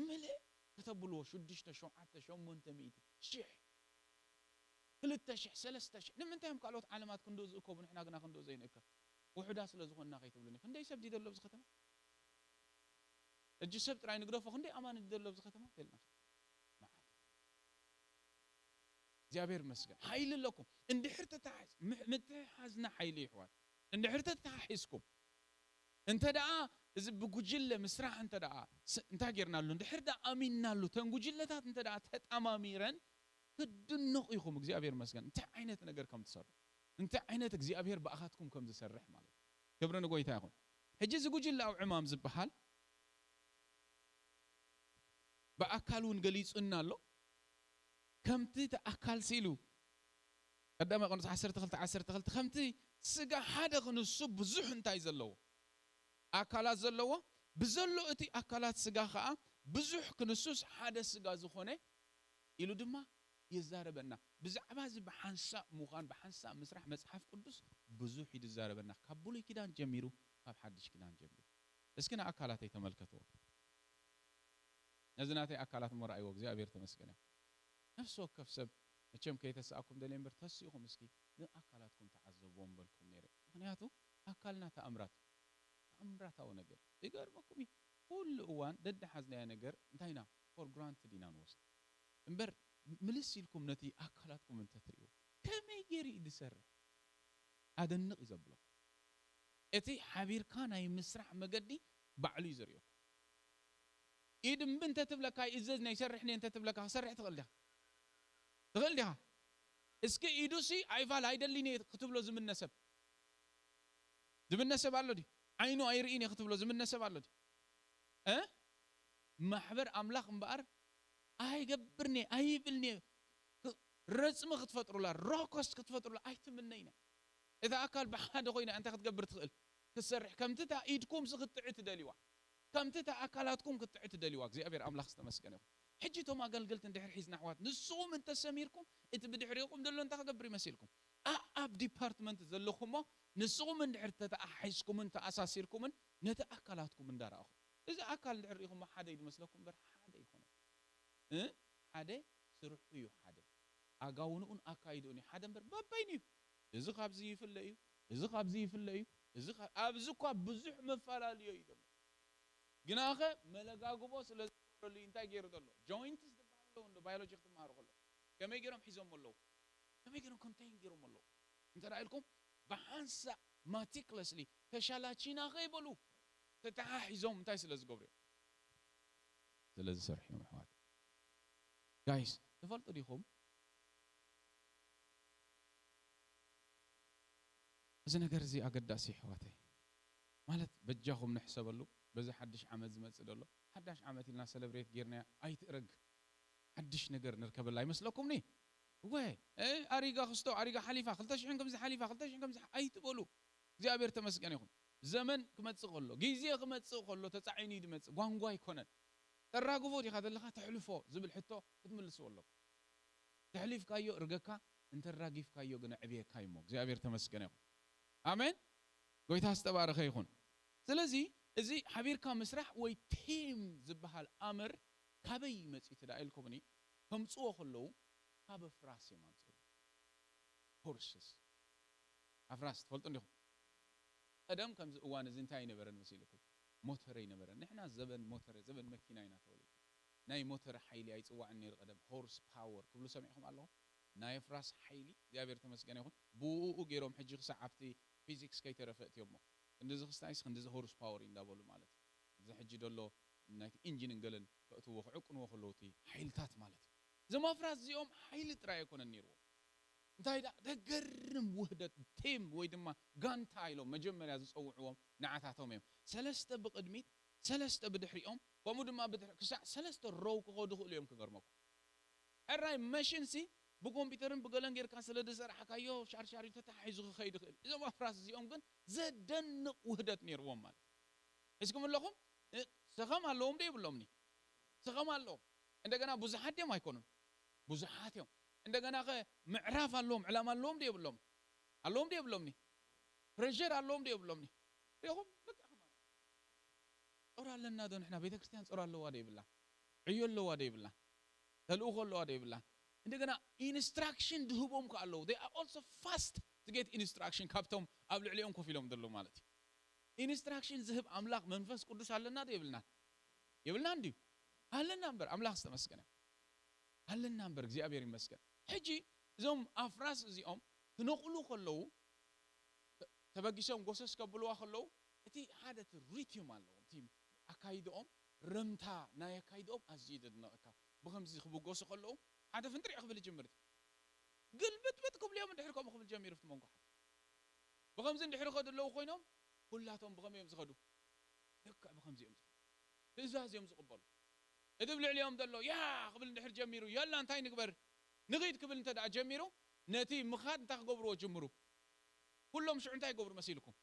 ምልእ ከተብልዎ 6 7 8 ሚእቲ ሽሕ 2000 3000 ንምንታይ እዮም ካልኦት ዓለማት ክንዶ ዝእከቡ ንሕና ግና ክንዶ ዘይንእከብ ውሑዳ ስለ ዝኾንና ከይትብሉኒ ክንደይ ሰብ ይደሎ ኣብዚ ከተማ እጅ ሰብ ጥራይ ንግደፎ ክንደይ ኣማን ይደሎ ኣብዚ ከተማ ተልና ማዓት እግዚአብሔር ይመስገን ኃይል ለኩም እንድሕር ተታሕዝ ምትሓዝና ኃይል ይሕዋት እንድሕር ተታሕዝኩም انت دعا اذا بجله مسرح انت دعا انت غيرنا له دحر دا اميننا له تنجلتات انت دعا تتاماميرن تدنق يخم እግዚአብሔር መስገን انت አይነት ነገር ከም ትሰሩ انت አይነት እግዚአብሔር ባአኻትኩም ከም ዝሰርሕ ማለት ክብርን ጎይታ ይሁን ሕጂ ዝጉጅለ አው ዕማም ዝበሃል በአካሉን ገሊጹና ሎ ከምቲ ተአካል ሲሉ ቀዳማ ቆንስ 12 ከምቲ ስጋ ሓደ ክንሱ ብዙሕ እንታይ ዘለዎ አካላት ዘለዎ ብዘሎ እቲ አካላት ስጋ ኸአ ብዙሕ ክንሱስ ሓደ ስጋ ዝኾነ ኢሉ ድማ ይዛረበና ብዛዕባ እዚ በሓንሳብ ሙኻን በሓንሳብ መስራሕ መጽሐፍ ቅዱስ ብዙሕ ይዛረበና ካብ ብሉይ ኪዳን ጀሚሩ ካብ ሓድሽ ኪዳን ጀሚሩ እስኪና አካላተይ ተመልከትዎ ነዝናተይ አካላት መርአይዎ እግዚአብሔር ተመስገነ ነፍስ ወከፍ ሰብ መቸም ከይተሰአኩም ደሌምበር ተስኢኹም እስኪ ንአካላትኩም ተዓዘብዎም በልኩም ነይረ ምክንያቱ አካልና ተአምራት أمراتاو نجر إيجار ماكمي كل أوان ضد حزنة نجر انتهينا for granted دينا نوست إمبر ملسيلكم نتي أكلاتكم من تتريو كم يجري يدسر هذا النق يزبله إتي حبير كان أي مسرح مجدي بعلي زريو إيدم بنت تبلك هاي إزاز نيسرحني أنت تبلك هسرح تغلدها إسكي إيدوسي عيفال هيدا اللي كتب له زمن نسب على دي عينو أيريني كتب له زمن نسب على دي محبر أملاك مبار أي جبرني أي بلني رسم كتفتر له روكس كتفتر له أي تمنينا إذا أكل بحد خوينا أنت كتجبر تقل تسرح كم تتا إيدكم سقط تعتدلوا كم تتا أكلاتكم كتعتدلوا زي أبير أملاك استمسكنه حجيتو ما قلت اندحر حيز نحوات نصوم انت سميركم انت بدحريكم دلو انت خبري مسيلكم اب ديبارتمنت زلكم نصوم اندحر تتاحيزكم انت اساسيركم نتاكلاتكم اندار اخو اذا اكل دحريكم حدا يمسلكم بر حدا يكون حدا سرحيو حدا اغاونون اكايدوني حدا بر بابيني اذا خابزي يفليو اذا خابزي يفليو اذا ابزكو بزح مفالاليو يدلو جناخه ملغاغبو سلا اللي انت غير دلو جوينتس دبالو اند بيولوجي تمارو كله كما يجرم حيزم الله كما يجرم كونتين يجرم الله انت رايكم بحنسا ماتيكلسلي تشالاتشينا غيبلو تتحيزم انت سلاز غبريو سلاز سرحيو حوات جايز تفضلوا ديكم اذا نغير زي اقداسي حواتي مالت بجاهم نحسبلو بزي حدش عمد زمص دلو حدش عمت لنا سيلبريت غيرنا ايترق حدش نجر نركب لا يمسلكم ني وي اريغا خستو اريغا حليفه 2000 كم زي حليفه 2000 كم زي ايتبلو እግዚአብሔር ተመስገን ይሁን ዘመን ክመጽእ ከሎ ጊዜ ክመጽእ ከሎ ተጻዒኒ ድመጽእ ጓንጓ ይኮነን ተራግፎ ዲኻ ዘለኻ ተሕልፎ ዝብል ሕቶ ክትምልስዎ ኣለኩ ተሕሊፍካዮ እርገካ እንተራጊፍካዮ ግን ዕብየካ ይሞ እግዚአብሔር ተመስገን ይሁን አሜን ጎይታ ዝተባረኸ ይሁን ስለዚህ እዚ ሓቢርካ መስራሕ ወይ ቲም ዝበሃል ኣምር ካበይ መጽእ ተዳኢልኩምኒ ከምጽዎ ከለው ካብ ፍራስ የማንጽሩ ሆርስስ ኣፍራስ ትፈልጡ እንዲኹም ቀደም ከምዚ እዋን እዚ እንታይ ነበረን መሲልኩም ሞተር ይነበረን ንሕና ዘበን ሞተር ዘበን መኪና ኢና ተወለድ ናይ ሞተር ሓይሊ ኣይጽዋዕን ነይሩ ቀደም ሆርስ ፓወር ክብሉ ሰሚዕኩም ኣለኹ ናይ ፍራስ ሓይሊ እግዚአብሔር ተመስገን ይሁን ብኡኡ ገይሮም ሕጂ ክሳዓብቲ ፊዚክስ ከይተረፈእትዮም እንደዚ ክስታይስ እንደዚ ሆርስ ፓወር እንዳበሉ ማለት እዚ ሕጂ ደሎ ናይ ኢንጂን እንገለን ከእትዎ ክዕቅንዎ ከለውቲ ሓይልታት ማለት ዘማፍራስ እዚኦም ሓይሊ ጥራይ ኣይኮነን ነይርዎ እንታይ ደገርም ውህደት ቲም ወይ ድማ ጋንታ ኢሎም መጀመርያ ዝፀውዕዎም ንዓታቶም እዮም ሰለስተ ብቅድሚት ሰለስተ ብድሕሪኦም ከምኡ ድማ ብድሕሪ ክሳዕ ሰለስተ ሮው ክኸዱ ክእሉ እዮም ክገርመኩም ሕራይ መሽንሲ ብኮምፒውተርን ብገለን ጌርካ ስለ ዝሰርሓካዮ ሻርሻሪቶ ተሓሒዙ ክኸይድ ክእል እዞም ኣፍራስ እዚኦም ግን ዘደንቕ ውህደት ነይርዎም ማለት እስኩም ኣለኹም ሰኸም ኣለዎም ዶ ይብሎምኒ ሰኸም ኣለዎም እንደገና ብዙሓት እዮም ኣይኮኑን ብዙሓት እዮም እንደገና ምዕራፍ ኣለዎም ዕላማ ኣለዎም ዶ ይብሎም ኣለዎም ዶ ይብሎምኒ بريشر اللهم دي يبلمني ريهم لك أخمان أورا لنا دون إحنا بيت كريستيان أورا الله وادي بالله عيون الله وادي بالله تلوخ الله وادي بالله عندنا instruction دهوبهم كالله they are also fast to get instruction كابتهم قبل عليهم كفيلهم دلوا مالتي instruction ذهب أملاك منفس قدوس على دي يبلنا عندي هل نمبر أملاك استمسكنا هل نمبر زي أبيري مسكن حجي زوم أفراس زي تنقلوا خلوا تبقيشهم قصص قبلوا خلوا أتي حادث ريتيوم الله تيم أكايدهم رمتا نايا كايدهم أزيدنا أكا بخمسة خبوا قصص خلوا هذا فنتري أقبل جمرتي قلبت بتكم اليوم ندحركم أقبل جمير في منقح بخمسة ندحركم دلوا خوينهم كلاتهم بخمسة يوم زخدوا لك بخمسة يوم إزاز يوم زقبلوا إذا اليوم دلوا يا قبل ندحر جميرو يلا أنتي نكبر نغيد قبل أنت دع جميرو نتي مخاد أنت قبروا جمرو كلهم شو أنتي قبر مسيلكم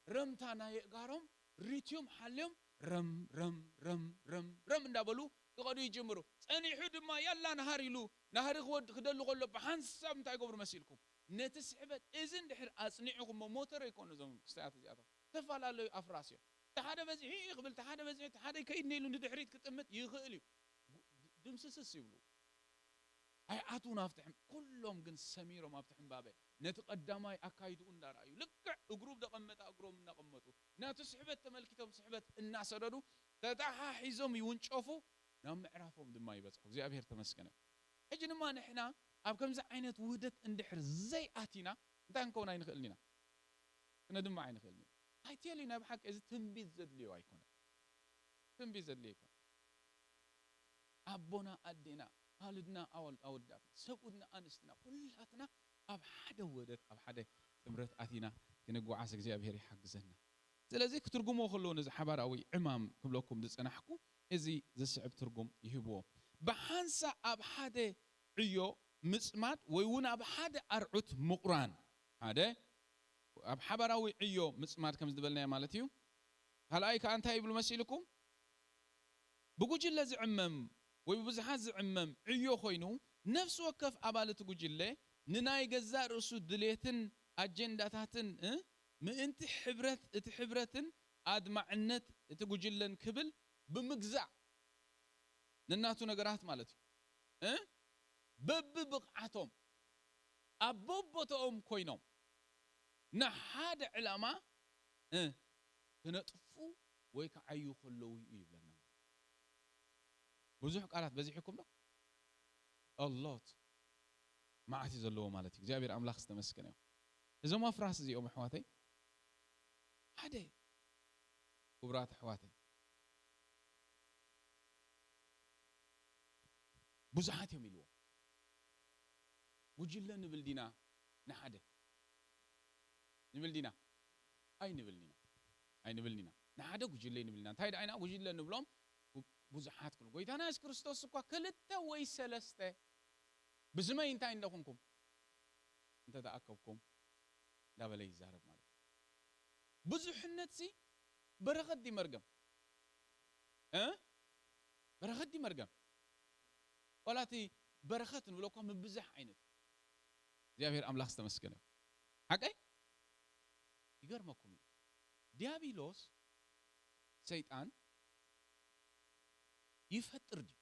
رمتانا يقارم ريتيوم حالهم رم رم رم رم رم ندبلو يقعدوا يجمروا أني حد ما يلا نهاري له نهاري خود خدلوا قلوا بحنس أنتي قبر مسيلكم نتسحبت إذن دحر أصنعكم موتر يكون زم ساعات زيادة تفعل على أفراسيا تحدى بزي يقبل تحدى بزي تحدى كيد نيلو ندحريت كتمت يغلي دمسس يبلو هاي عطونا افتحم كلهم جن سميرو ما افتحم بابه نتقدماي أكايدو اندار أيو لك جروب دقمت أجروب من قمته ناتسحبت تملكتهم سحبت الناس ردوا تدعها حزم يونشافو نام عرفهم دماي بس زي أبير تمسكنا أجن ما نحنا أبكم زي عينة وهدت اندحر زي آتينا دانكون عين خلينا ندم عين خلينا هاي تيالينا بحق إذا تنبيذ زد لي وايكون تنبيذ زد لي يكون أبونا أدينا والدنا أولدنا سبودنا أنستنا كلاتنا أب حدا ودت أب حدا تمرت أثينا كنجوا عسك زي أبهري حق زنا زلازي كترجموا خلون إذا حبار أوي إمام قبلكم دس أنا حكوا إزي زي الشعب ترجم يهبوه بحنسا أب حدا عيو مسمات ويون أب حدا أرعت مقران هذا أب حبار أوي عيو مسمات كم زدبلنا مالتيو هل أيك أنت يبلو مسيلكم بقول جل زعمم ويبزحات زعمم عيو خوينو نفس وكف أبالة جله نناي جزاء رسول دليتن أجنداتن ما أنت حبرتن عاد معنت تقولن كبل بمجزع نناتو نجارات مالتي بقعتهم أبوبتهم كوينهم نحاد علماء كنطفو ويك عيو خلوي يبلنا بزح قالت بزحكم له الله ما عتيز الله مالتي جابر أملاخ استمسكناه إذا ما فراس زي أم حواتي هذا وبرات حواتي بزحات يميلوا وجلنا نبلدينا نحده نبلدينا أي نبلدينا نحده وجلنا نبلدينا تايد أين وجلنا نبلهم بزحات كل قوي أنا أذكر استوسكوا كلتا ويسلسته بزمين تاين عندكم أنت تأكبكم لا بلا يزارب مالك بزحنتي برغد دي مرقم برغد دي مرقم ولا تي برختن ولو كان مبزح عينت زي أبير أملاخ استمسكنه حقي يقرمكم ديابيلوس سيطان يفتر دي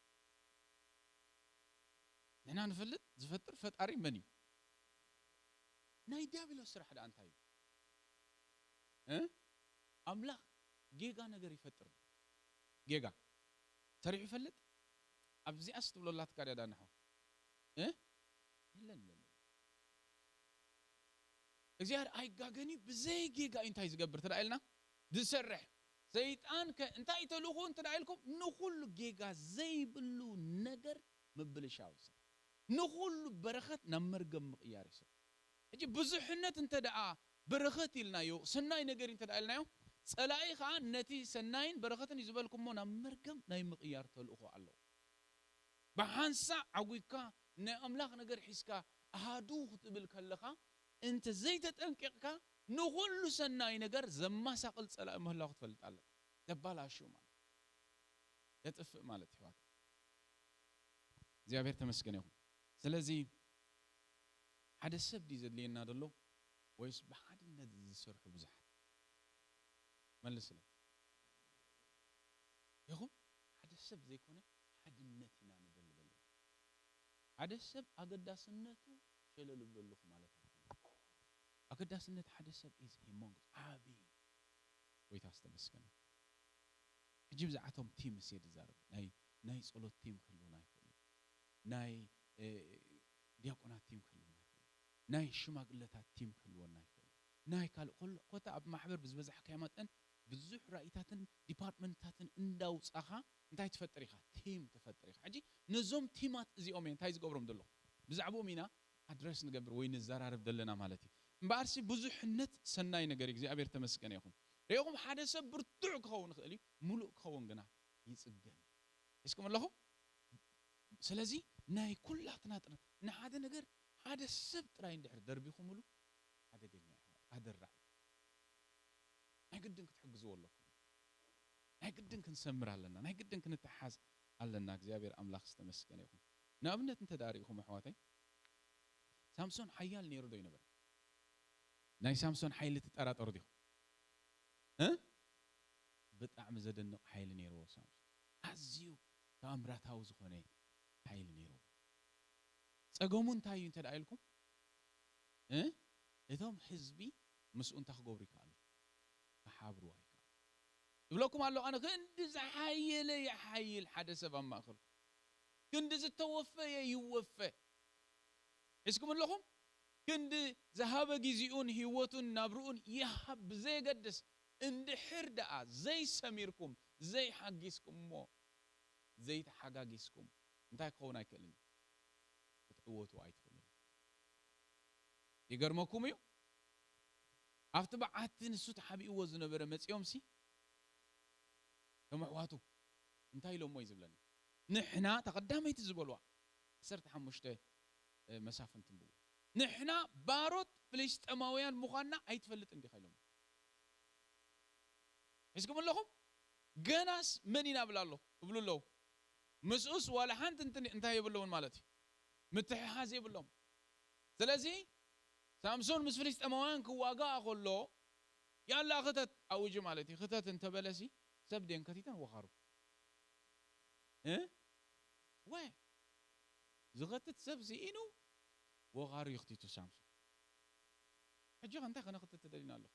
نحنا نفلت زفتر فتاري مني ناي ديابيلوس سرح دا أنتايو أملاخ جيجا نجار يفتر جيجا سريع يفلت أبزي أستولو الله تكاري دا نحو لا إزيار أي جاجني بزي جيجا أنتاي زجبر ترى دي سرح سيطان أنتاي تلوخون ترى لكم نقول جيجا زي بلو نجر مبلشاوس نقول برخت نمرقم مقيارس أجي بزحنة أنت دعاء برخت لنايو سناي نجر أنت دعاء لنايو سلاي خان نتي سناين برخت نزبالكم مو نمرقم ناي مقيار تلوخو الله بحنسا عويكا نأملاخ نجر حسكا هادوخ تبالكلخا أنت زي تتأنكيكا نقول سناي نجر زما ساقل سلا مهلاخ تفلت الله دبالا شو مال يتفق مالت حوات زي أبير تمسكنيهم سلازي حدا السبدي زد لينا دلو ويس بحد الناس يسرحوا بزحت ملسلك يخم حد السب زي كونه حد النتنا ندل بلو حد السب أقداس النتو شلل بلوخ مالتها أقداس النت حد السب is humongous عابي ويتاستمسكنه جيب زعتهم تيم سيد زارب ناي صلوت تيم كلنا يخلو ناي دياقونات تيم كلنا يخلو ناي شماغلتات تيم كلنا يخلو ناي كل قطع أب محبر بزبز حكايات أن بزح رأيتاتن ديبارتمنتاتن إنداوس أخا انتهي تفتريخا تيم تفتريخا حجي نزوم تيمات زي أمين تايز قبرهم دلو بزعبو مينا أدرس نقبر وين الزرارب دلنا مالتي مبارسي بزح النت سناي نقريك زي أبير تمسكن ياخون ريهم حادثة برتوع كون خلي ملوك كون جنا يسجن إيشكم الله سلازي ناي كلها تناطر نهذا نجر هذا السبت راين دحر دربي خملو هذا جنيا هذا الرأي ناي قدنك تحجزوا الله ناي قدنك نسمر علىنا ناي قدنك نتحاز علىنا كزيابير أملاخ استمسكن ياخون نابنت أنت داري خم حواتي سامسون حيال نيرو دوي نبر ناي سامسون حيل تتأرات أرضيهم ها بتعم زدنا حيل نيرو سامسون أزيو تأمرات هاوز خوني حيل نيرو تقومون تايو انت دايلكم ها إذا حزبي مسؤول تخجوري كانوا أحابروا هيك يقولكم الله أنا كندز حيل يا حيل حدث بما أخر كندز توفى يوفى إيشكم لهم كند ذهب جزيون هيوتون نبرون يهب زي قدس عند حردة زي سميركم زي حقيسكم مو زي تحقاقيسكم انتهي قونا يكلم تقوتوا عيتكم يقرمكم يو أفتبع عاتين السوت حبي وزن برمت يوم سي كم حواتو انتهي لو ما يزبلني نحنا تقدم يتزبلوا صرت حمشته مسافة تنبو نحنا باروت فلسطينيين مخنا أيتفلت عندي خيلهم إيشكم لهم جناس منينا بلالله بقولوا له مسؤوس ولا حنت انت يبلون مالتي متحاز يبلهم سلازي سامسون مس فلسطينيين كواقا أقول له يلا خطت أوجي مالتي خطت انت بلسي سبدين كتيتن وخارو وين زغتت سبزي إنو وغارو يختيتو سامسون حجي أنت خنا خطت تدلين الله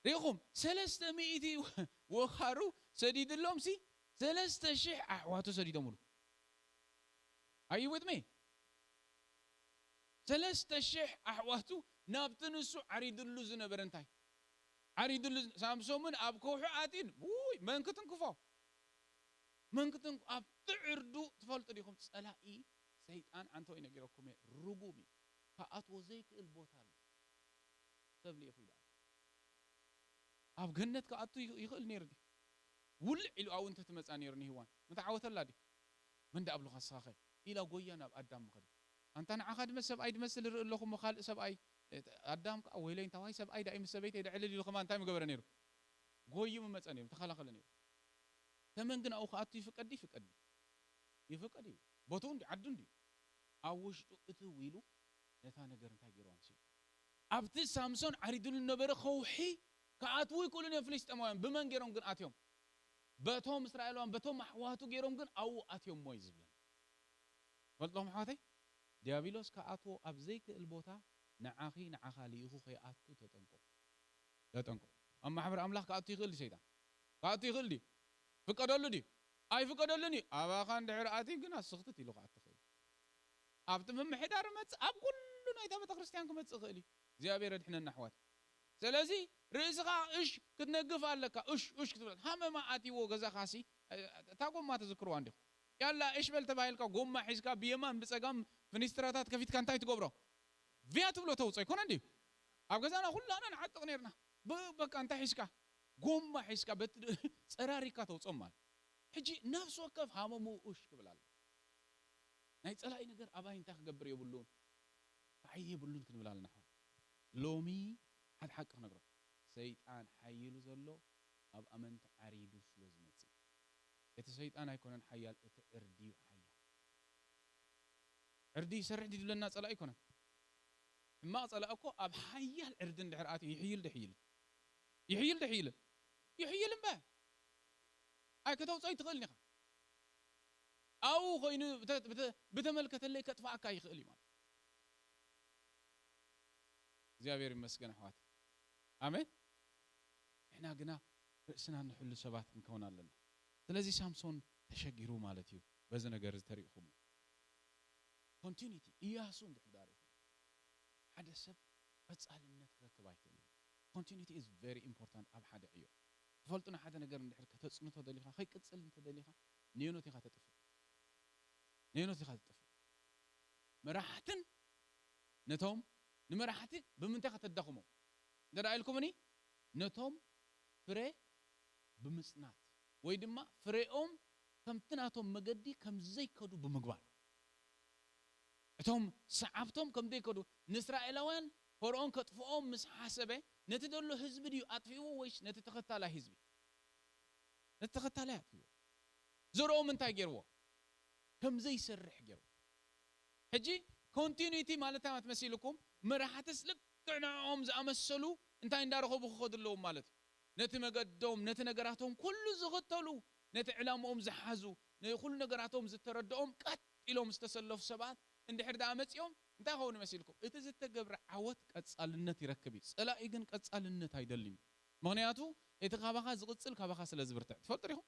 ريخم سلسة مئتي وخارو سديد اللوم سي سلسة شح أحواتو سديد أمرو Are you with me? سلسة شح أحواتو نابتنسو عريد اللوز نبرنتاي عريد اللوز سامسون من أبكو حاتين بوي من كتن كفاو من كتن أب تعردو تفلت ريخم تسألها إيه سيطان عنتو إنا جيروكم رجومي فأتو زيك البوتال تبلي في دار أب جنت كأتو يخل نيردي ول إلو أو أنت تمسأ نيرني هوان متعوت الله دي من ده أبلغ الصاخي إلى قوينا بقدام مخدي أنت أنا أخذ مسب أيد مسل لكم مخال سب أي قدام أو هيلين تواي سب أيد أي مسبيت يدعي لي لكم أنت مقبر نيرو قوي من مسأ نيرو تخلق نيرو تمن جنا أو خاطي يفقدي بطون دي عدون دي أوش تقتويلو نثانا قرن تاجرون سي أبتي سامسون عريدون النبر خوحي كأتوي كلنا فلسطينيين بمن جيرون جن أتيهم بتوم إسرائيلوان بتوم حواتو جيرون جن أو أتيهم مويز بلن فلتهم حواتي ديابيلوس كأتو أبزيك البوتا نعاخي ليخو خي أتو تتنقو أما حبر أملاك كأتو يغل سيدا كأتو يغل دي فقدلو دي أي فقدلني أبا خان دعير آتين كنا سقطتي لغة التخيل أبت من حدار مت أب كلنا إذا بتخرستيان كم تسخلي زي أبي رد حنا النحوات سلازي رزقا إيش كتنقف علىك إيش كتبل هم ما آتي وجزا خاسي تاقوم ما تذكروا عندك يلا إيش بلتبايلك قوم ما حسك بيمان بس أقام فنستراتات كفيت كان تايت قبره فيات بلو توصي يكون عندي أبغى أنا كلنا نحط غنيرنا بك أنت حسك قوم ما حسك بت سراري كاتوس أمال حجي نفس وقف هامو إيش قبل نايت ألا إنجر أباين تخجبر يبلون فحي يبلون كنبلا النحو لومي حد حق نقرأ سيطان حيلو زلو أب أمنت عريدو سلزمتي إت سيطان هيكونن حيال إت إرديو حيال عردي يسرح دي لنا صلاة يكون ما صلاة أكو أب حيال عردن دحراتي يحيل مبا أي كتوب صاي تقلني خا أو خينو بتملكة اللي كتفاعك أي خلي مال زيابير مسكن حواتي آمين إحنا قلنا رأسنا نحل سبات نكون لنا تلازي سامسون تشجروا مالتيو بزنا جرز تاريخهم continuity إياسون دحداري هذا سب أسأل النت كتبايتني continuity is very important أب حدا أيوه فلتنا حدا نجار ندحر كتصنو تدليخا خي كتصل أنت تدليخا نيونو تيخا تطفي مراحتن نتوم نمراحتي بمنتخة تدخمو ده رأيكم أني نتوم فري بمسنات ويدما فريهم كم تناتهم مجدي كم زي كدو بمقبال اتهم صعبتهم كم دي كدو نسرائيلوان فرعون كطفؤهم مس حسبه نتدلو حزب ديو اطفيو ويش نتتخطى حزبي نتتخطى لا اطفيو زرو من تاغيرو كم زي سرح جرو حجي كونتينيتي مالتها ما تمثيلكم مرحتس لقناهم زامسلو انت اندارخو بخدلو مالت نت مقدوم نت نغراتهم كل زغتلو نت علامهم زحازو كل نغراتهم زتردهم قط إلهم استسلف سبات عند حد عمتيهم انت هون مسيلكم اتز تجبر عوت قصالنت يركبي صلا يغن قصالنت አይደልኝ ምክንያቱ የተካባኻ ዝቅጽል ካባኻ ስለ ዝብርትዕ ትፈልጥ ሪኹ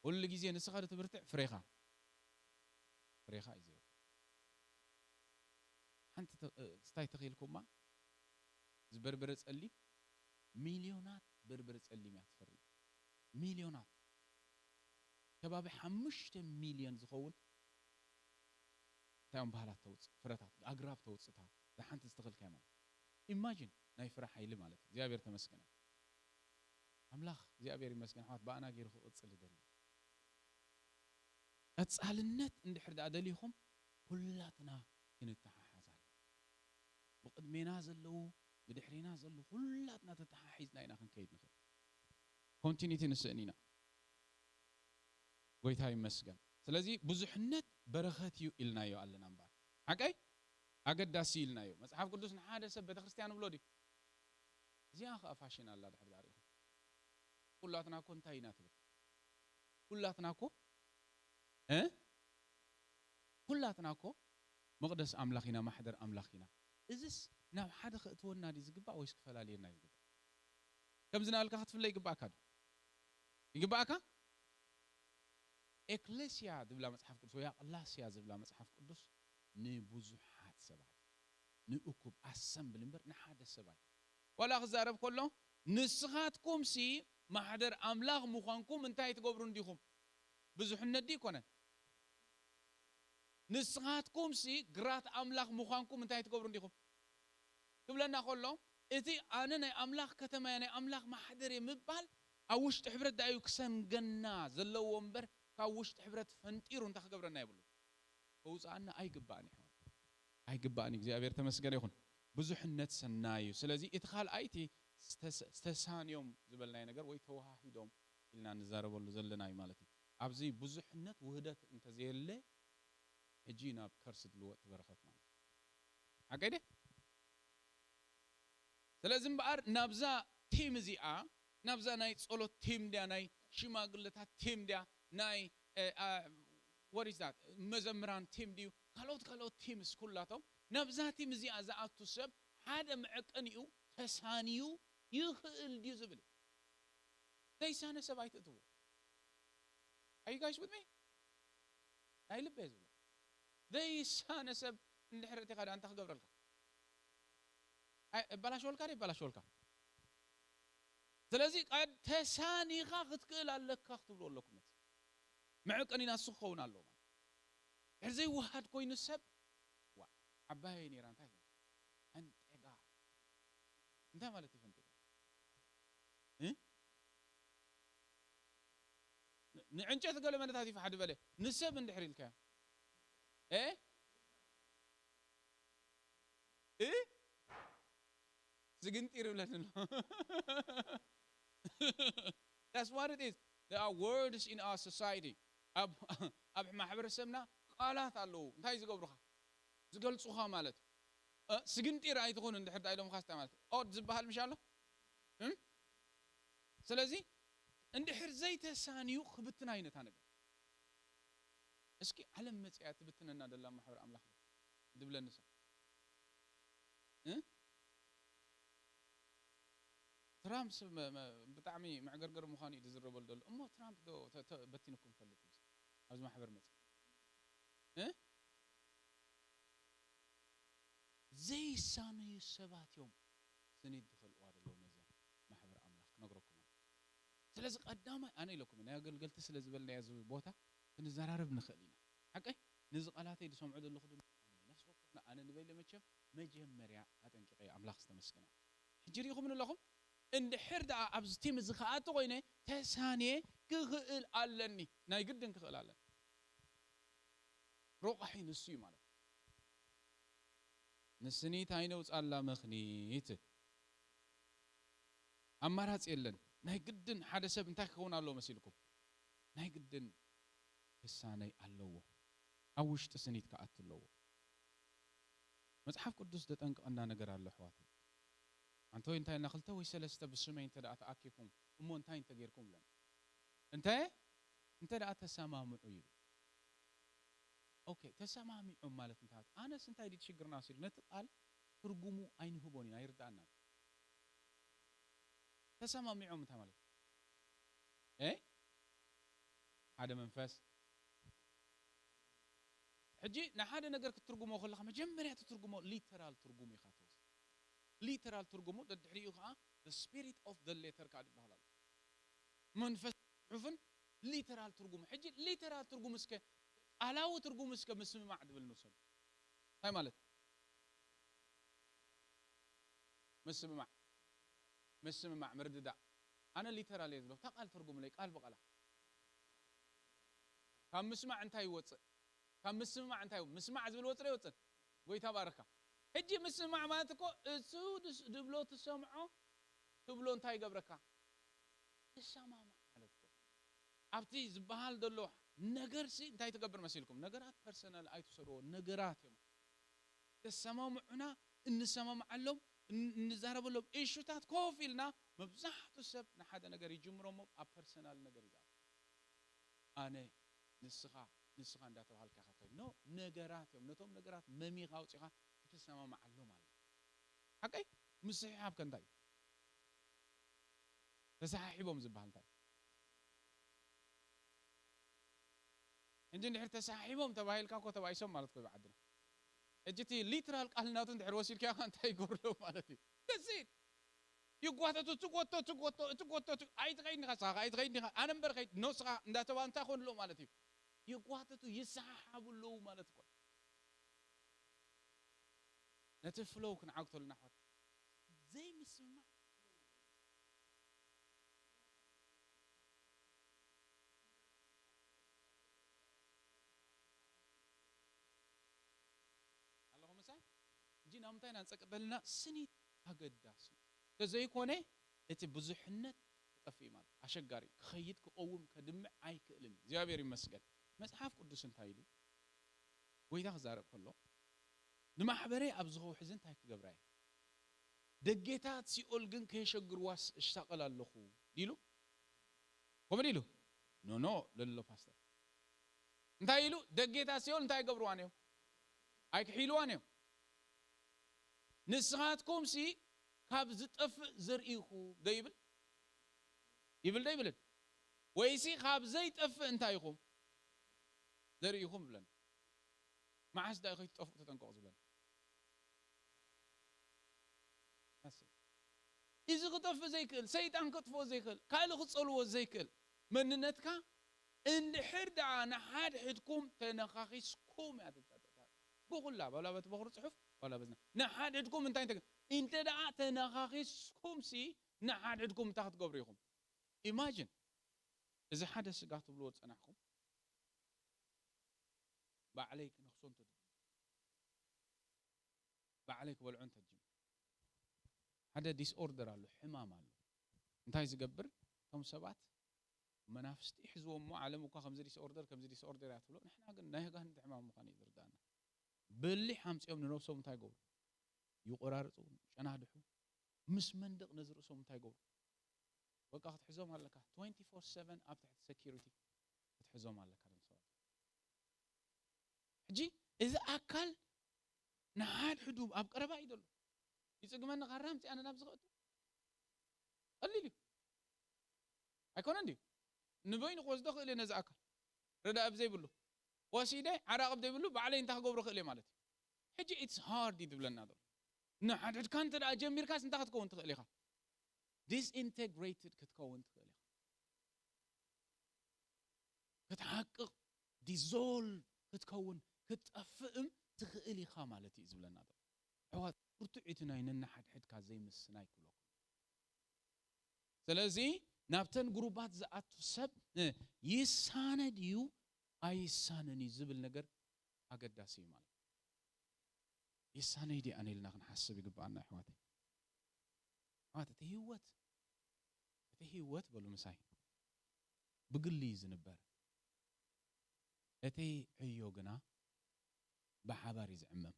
ሁሉ ጊዜ ንስኻ ትብርትዕ ፍሬኻ እዩ ሓንቲ ስታይ ተኺልኩማ ዝበርበረ ጸሊ ሚሊዮናት በርበረ ጸሊም ያትፈሪ ሚሊዮናት ከባቢ 5 ሚሊዮን ዝኸውን ታም ባህላት ተውጽ ፍረታት አግራብ ተውጽታ ለሓንቲ ዝተኽልካ ማለት ኢማጂን ናይ ፍራ ኃይል ማለት እግዚአብሔር ተመስገነ አምላኽ እግዚአብሔር ይመስገን ሐዋት ባአና ገይሩ ቅጽል ደሊ አጻልነት እንድሕር ዳደሊኹም ሁላትና ክንተሓሓዛል በቅድሜና ዘለው ብድሕሪና ዘለው ሁላትና ተተሓሒዝና ኢና ክንከይድ ንኽእል ኮንቲኒቲ ንስእኒና ጎይታ ይመስገን ስለዚህ ብዙሕነት በረኸት እዩ ኢልናዮ ኣለና እምበር ሓቀይ ኣገዳሲ ኢልናዮ መጽሓፍ ቅዱስ ንሓደ ሰብ ቤተ ክርስቲያን ብሎ ዲ እዚኣ ኸ ፋሽን ኣላ ድሕር ዳሪኹ ኩላትና ኮ እንታይ ኢና ትብል ኩላትና ኮ መቅደስ ኣምላኺና ማሕደር ኣምላኺና እዝስ ናብ ሓደ ክእትወና ዲ ዝግባእ ወይስ ክፈላለየና ይግባእ ከም ዝናልካ ክትፍለ ይግባእካ ኤክሌሲያ ዝብላ መጽሐፍ ቅዱስ ወይ ኣቅላስያ ዝብላ መጽሐፍ ቅዱስ ንብዙሓት ሰባት ንእኩብ ኣሰምብል እምበር ንሓደ ሰብኣይ ወላ ክዛረብ ከሎ ንስኻትኩም ሲ ማሕደር ኣምላኽ ምዃንኩም እንታይ ትገብሩ እንዲኹም ብዙሕነት ዲ ይኮነን ንስኻትኩም ሲ ግራት ኣምላኽ ምዃንኩም እንታይ ትገብሩ እንዲኹም ክብለና ከሎ እቲ ኣነ ናይ ኣምላኽ ከተማ ናይ ኣምላኽ ማሕደር የምባል ኣብ ውሽጢ ሕብረት ዳዩ ክሰንገና ዘለዎ እምበር ካብ ውሽጢ ሕብረት ፈንጢሩ እንታይ ክገብረና ይብሉ ከውፃአና ኣይግባእኒ እግዚአብሔር ተመስገነ ይኹን ብዙሕነት ሰናዩ ስለዚህ እቲ ካልኣይቲ ዝተሳንዮም ዝበልናይ ነገር ወይ ተዋሂዶም ኢልና ንዛረበሉ ዘለናዩ ማለት እዩ ኣብዚ ብዙሕነት ውህደት እንተዘየለ ሕጂ ናብ ከርሲ ድልወጥ ትበረኸት ማለት ሓቀይደ ስለዚህ እምበኣር ናብዛ ቲም እዚኣ ናብዛ ናይ ጸሎት ቲም ድያ ናይ ሽማግለታት ቲም ድያ ናይ what is that መዘምራን ቲም ዲዩ ካልኦት ቲምስ ኩላቶም ናብዛ ቲም እዚኣ ዝኣቱ ሰብ ሓደ መዕቀኒኡ ተሳንዩ ይኽእል ድዩ ዝብል ዘይሳነ ሰብ ኣይትእትዎ Are you guys with me? ኣይልበ ዝብሎ ዘይሳነ ሰብ እንድሕር እቲ ኻዳ እንታ ክገብረልካ በላሽወልካ ስለዚህ ቀድ ተሳኒኻ ክትክእል ኣለካ ክትብሎ ኣለኩም ነቲ معقنينا سخون الله ما هرزي واحد كوين السب وا عباي نيران تاي انت اغا انت مالتي فهمت نعنجت قال من تاتي في حد بله نسب اندحري لك زغنطير بلن That's what it is. There are words in our society. أب محبر سمنا قالات الله انتي زغبرخا زغلصوخا مالت سجنتير ايتكون اندحر دايلوم خاستا مالت اود زبحال مشالو سلازي اندحر زي تسانيو خبتنا اينتا ነገር እስኪ ዓለም መጽያት ብትነና ደላ ማህበር አምላክ ድብለንሳ ትራምፕ ብጣዕሚ ማዕገርገር ምዃኑ ይዝረበል ደሎ እሞ ትራምፕ ዶ በቲንኩም ፈልጥ ኣብዚ ማህበር መጽ زي ساني السبات يوم سنيد دخل وادلو نزا محبر أملاك نقرأكم سلازق قدامي أنا لكم أنا قلت سلاز بلنا يزوي بوتا نزرارب نخلينا حقي نزق علاتي دي سمعوا دلو خدو نفس وقتنا أنا نبي لما تشوف مجمريا أتنكي أملاك استمسكنا حجريكم من اللهم إن حرد أبزتي مزخات وينه تسانية كغل علني ناي قدن كغل علن روحي نسي ماله نسنيت هاينوص الله مخنيت أمارات يلن ناي قدن حدا سب انتا كون الله مسيلكم ناي قدن تساني الله أوش تسنيت كأت الله مصحف قدس دتنق أنا نجر الله حواتي أنتو انتي نخلته ويسلسته بالسماء انت دا أتأكيكم أمو انتي انت غيركم لن انت دا أتسامامو يلو اوكي تسامامي مالت انتهت انا سنتاي دي تشغرنا سيل نتقال ترغمو اين هبوني ايردانا تسامامي انت مالت هذا منفس حجي نحاده ነገር ክትርጉሞ خلخ መጀመሪያ ትርጉሞ ሊተራል ትርጉሙ ይኻተውስ ሊተራል ትርጉሙ ደድሕሪኡ ኸአ the spirit of the letter ካድ ይባላል መንፈስ ጽሑፍን ሊተራል ትርጉሙ ሕጂ ሊተራል ትርጉሙ እስከ አላው ትርጉም እስከ መስማዕ ድብል ነው ሰብ ታይ ማለት መስማዕ ምርድዳ አነ ሊተራል ይዝለው ተቃል ትርጉም ላይ ቃል በቃላ ካብ መስማዕ እንታይ ይወጽእ ካብ መስማዕ እንታይ መስማዕ ዝብል ወጽእ ይወጽእ ወይ ተባረካ እጂ መስማዕ ማለት እኮ እሱ ድብሎ ተሰምዖ ትብሎ እንታይ ይገብረካ ተሰማማ ማለት እኮ ኣብቲ ዝበሃል ደሎ ነገር سي እንታይ ተገብር መስልኩም ነገራት ፐርሰናል አይተሰሩ ነገራት እዮም ተሰማሙዕና እንሰማማዓሎም እንዛረበሎም እሹታት ኮፊልና መብዛሕቱ ሰብ ንሓደ ነገር ይጅምሮሞ ኣብ ፐርሰናል ነገር ይዛር ኣነ ንስኻ እንዳተባልካ ኸተይ ኖ ነገራት እዮም ነቶም ነገራት መሚኻ ውጪኻ ተሰማማዓሎ ማለት ሓቀይ ምስሕሓብ ከንታይ ተሰሓሒቦም ዝባሃል እንታይ እንጂ ድሕር ተሳሒቦም ተባሂልካ እኮ ተባይሶም ማለት እኮ ይባዓድና እጅቲ ሊትራል ቃልናቱን ድሕር ወሲልካ እንታይ ይገብርሉ ማለት እዩ ተሲድ ይጓተቱ ትጎቶ አይትኸይድኻ ሳኻ አይትኸይድኻ ኣነምበር ኸይድ ኖስኻ እንዳተባንታ ኾንሎ ማለት እዩ ይጓተቱ ይሰሓሓብሉ ማለት እኮ ነቲ ፍሎው ክንዓግተሉና ኣሕዋት ዘይምስማዕ جينا متى ننسقبلنا سنيت أقداس كزي كونه إتي بزحنة تقفي مال أشجاري خيط كقوم كدمع أي كلن زيابير مسجد مسحف قدوس انتايلو ويدا خزارب كله نما حبري أبزخو حزن تايك تقبراي دقيتات سيقول جن كيشجر واس اشتغل اللخو ديلو كم ديلو نو للو فاستر انتايلو دقيتات سيقول انتاي قبروانيو أي كحيلوانيو نسخاتكم سي كاب زطف زرئيخو دايبل يبل دايبل ويسي كاب زي طف انتايخو زرئيخم بلن ما عاش دا يخي تطفو تتنقوز بلن هسي إذا قطف زيكل سيطان قطفو زيكل كالو خصلو زيكل مننتكا ان حردع نحاد حدكم تنخاخيسكم يا تتاتات بقول لا ولا بتبغر صحف ولا بزنا نحاد عندكم انت دا تنخاخيسكم سي نحاد عندكم تاخذ قبريكم imagine اذا حدث قاعد تبلو صنعكم بعليك نخصون تدب بعليك بلعون تجم هذا ديس اوردر له حمام له انتي زقبر كم سبات منافستي حزو مو عالم وكا خمزة ديس اوردر يعتبلو نحن قلنا ناهقا ندعمهم مخاني يدردانا باللي حامس يوم نروسهم تايقول يقرارصو شنا دحو مس مندق نزرسهم تايقول وقا تحزوم عليك 24/7 اب تحت سكيورتي تحزوم عليك هذا سؤال حجي اذا اكل نحاد حدوب اب قربا يدلو يصقمنا قرامتي انا نابز قطو قليلي ايكون عندي نبين قوس دخل لي نزا اكل ردا اب زي بلو وسيده عراق بدي بلو بعلي انت غبر خلي مالتي حجي اتس هارد يدبلنا دول نحد كانت اجمير كاس انت تكون تخليها disintegrated كتكون تخليها كتحقق ديزول كتكون كتفهم تخلي خا مالتي يزبلنا دول حوات ورتعيتنا يننا حد كاس زي مسناي كلكم ስለዚህ ናብተን ግሩባት ዘአቱ ሰብ ይሳነዲዩ አይሳነኒ ዝብል ነገር አገዳሲ ማለት ይሳነዲ አንልና ክንሐስብ ይግባና አሕዋቴ እቲ ህይወት በሉ ምሳይ ብግሊ ዝንበር እቲ ዕዮ ግና በሓባር ይዝዕመም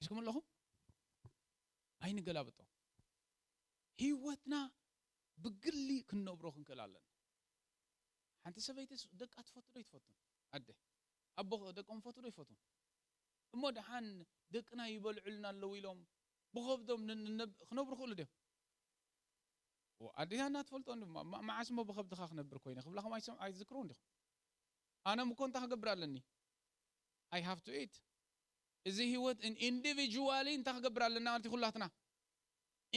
እስኩም ለኹም አይንገላብጦ ህይወትና ብግሊ ክንነብሮ ክንከላለን ሓንቲ ሰበይትስ ደቃ ትፈትዶ ይትፈቱን አደ አቦ ደቆም ፈትዶ ይፈቱን እሞ ደሓን ደቅና ይበልዑልና ኣለው ኢሎም ብኸብዶም ክነብሩ ክእሉ ድዮም ወኣዴና ትፈልጦ ማዓስሞ ብኸብድኻ ክነብር ኮይነ ክብላኹም ኣይዝክሩን ዲኹም ኣነ ምኮ እንታይ ክገብር ኣለኒ I have to eat እዚ ህይወት ኢንዲቪጁዋሊ እንታይ ክገብር ኣለና ማለት ኩላትና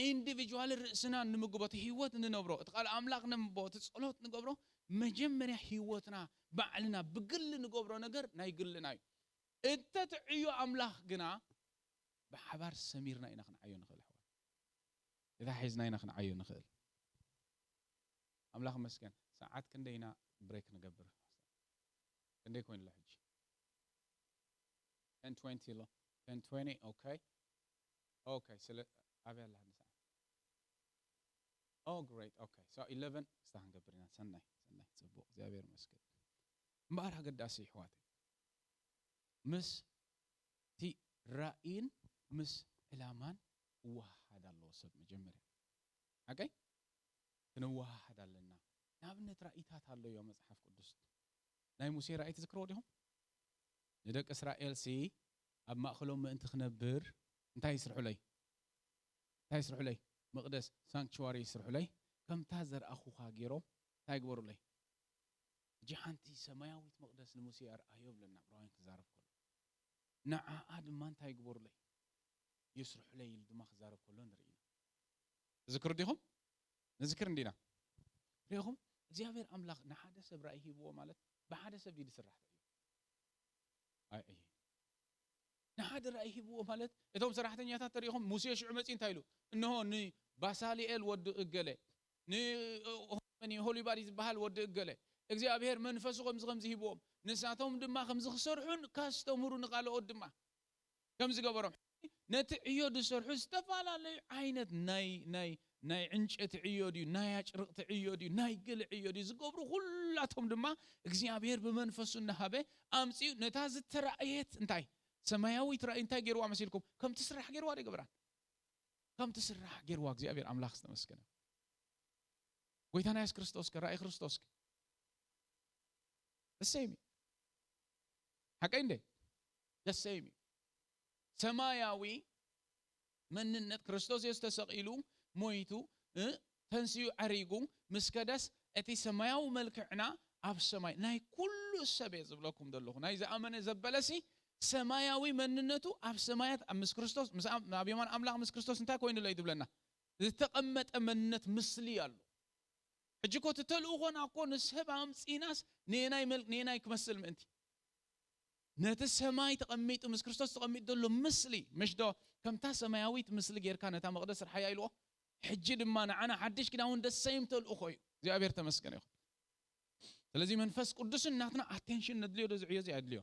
ኢንዲቪጁዋል ርእስና ንምግቦት ህይወት እንነብሮ ተቃል አምላክ ነምቦ ተጸሎት ንገብሮ መጀመሪያ ህይወትና ባዕልና ብግል ንገብሮ ነገር ናይ ግልና እዩ እተትዕዮ አምላክ ግና በሓባር ሰሚርና ኢና ክንዓዮ ንኽእል ኣሕዋት እዛ ሒዝና ኢና ክንዓዮ ንኽእል አምላክ መስገን ሰዓት ክንደይና ብሬክ ንገብር ክንደይ ኮይኑ ለሕጂ 10:20 okay ስለ أبي الله نسأل. Oh great, okay. So 11 استهان قبرنا سنة تسبق زي مسكت. مبارح قداسي حواتي. مس تي رأين مس إلامان واحد الله سب مجمرة. أوكي؟ كنا واحد لنا. نابنت رأيتها الله يوم مصحف قدس. ناي موسى رأيت ذكرودهم. ندك إسرائيل سي أب ما أخلهم أنت خنبر أنت يسرحوا لي. تايسرحوا لي مقدس سانكتشواري يسرحوا لي كم تازر أخوها جيرو تايقبروا لي جهانتي سماويت مقدس الموسى أيوب لنا براين كزارف كله نع آدم ما تايقبروا لي يسرحوا لي الدماغ زارف كله نرينا ذكر ديهم نذكر دينا ريهم زيابير أملاك نحدث برأيه بوا مالت بحدث بدي سرح أي نحد رأيه بوا مالت إذا سرحتني ياتريهم موسى شعمتين تايلو إنه ني باساليل ود إجله ني مني هولي باريز بحال ود إجله إجزابير منفسه خمس يبوم نساتهم دم خمس خسرحون كاستمرون قالوا قدما كم زجبرهم نتعيود السرح استفعل على عينت ناي عنش تعيودي ناي عرق تعيودي ناي قل عيودي زجبروا كلاتهم دم إجزابير بمنفسه النهبة أمسي نتاز الترأيت انتاي سماوي ترى انت غيروا مسيلكم كم تسرح غيروا دي غبران كم تسرح غيروا እግዚአብሔር አምላክ ተመስገነ ጌታና ኢየሱስ ክርስቶስ ከራእይ ክርስቶስ السيمي حقا እንዴ السيمي ሰማያዊ መንነት ክርስቶስ የተሰቀሉ ሞይቱ ተንሲዩ አሪጉ መስከዳስ እቲ ሰማያዊ መልክዕና ኣብ ሰማይ ናይ ኩሉ ሰብ ዝብለኩም ደለኹ ናይ ዘአመነ ዘበለሲ ሰማያዊ መንነቱ ኣብ ሰማያት አምስ ክርስቶስ ኣብ የማን አምላክ ምስ ክርስቶስ እንታይ ኮይኑ ላይ ድብለና ዝተቀመጠ መንነት ምስሊ ያሉ ሕጂኮ ተተልኡኾና እኮ ንሰብ አምፂናስ ኔናይ ክመስል ምእንቲ ነቲ ሰማይ ተቀሚጡ ምስ ክርስቶስ ተቀሚጡ ደሎ ምስሊ መሽዶ ከምታ ሰማያዊት ምስሊ ጌርካ ነታ መቅደስ ረሓያ ኢልዎ ሕጂ ድማ ንዓና ሓድሽ ክዳውን ደሰይም ተልኡኾ እዩ እግዚአብሔር ተመስገነ ይኹን ስለዚህ መንፈስ ቅዱስ እናትና አቴንሽን ነድልዮ ደዝዕዮ ዝያድልዮ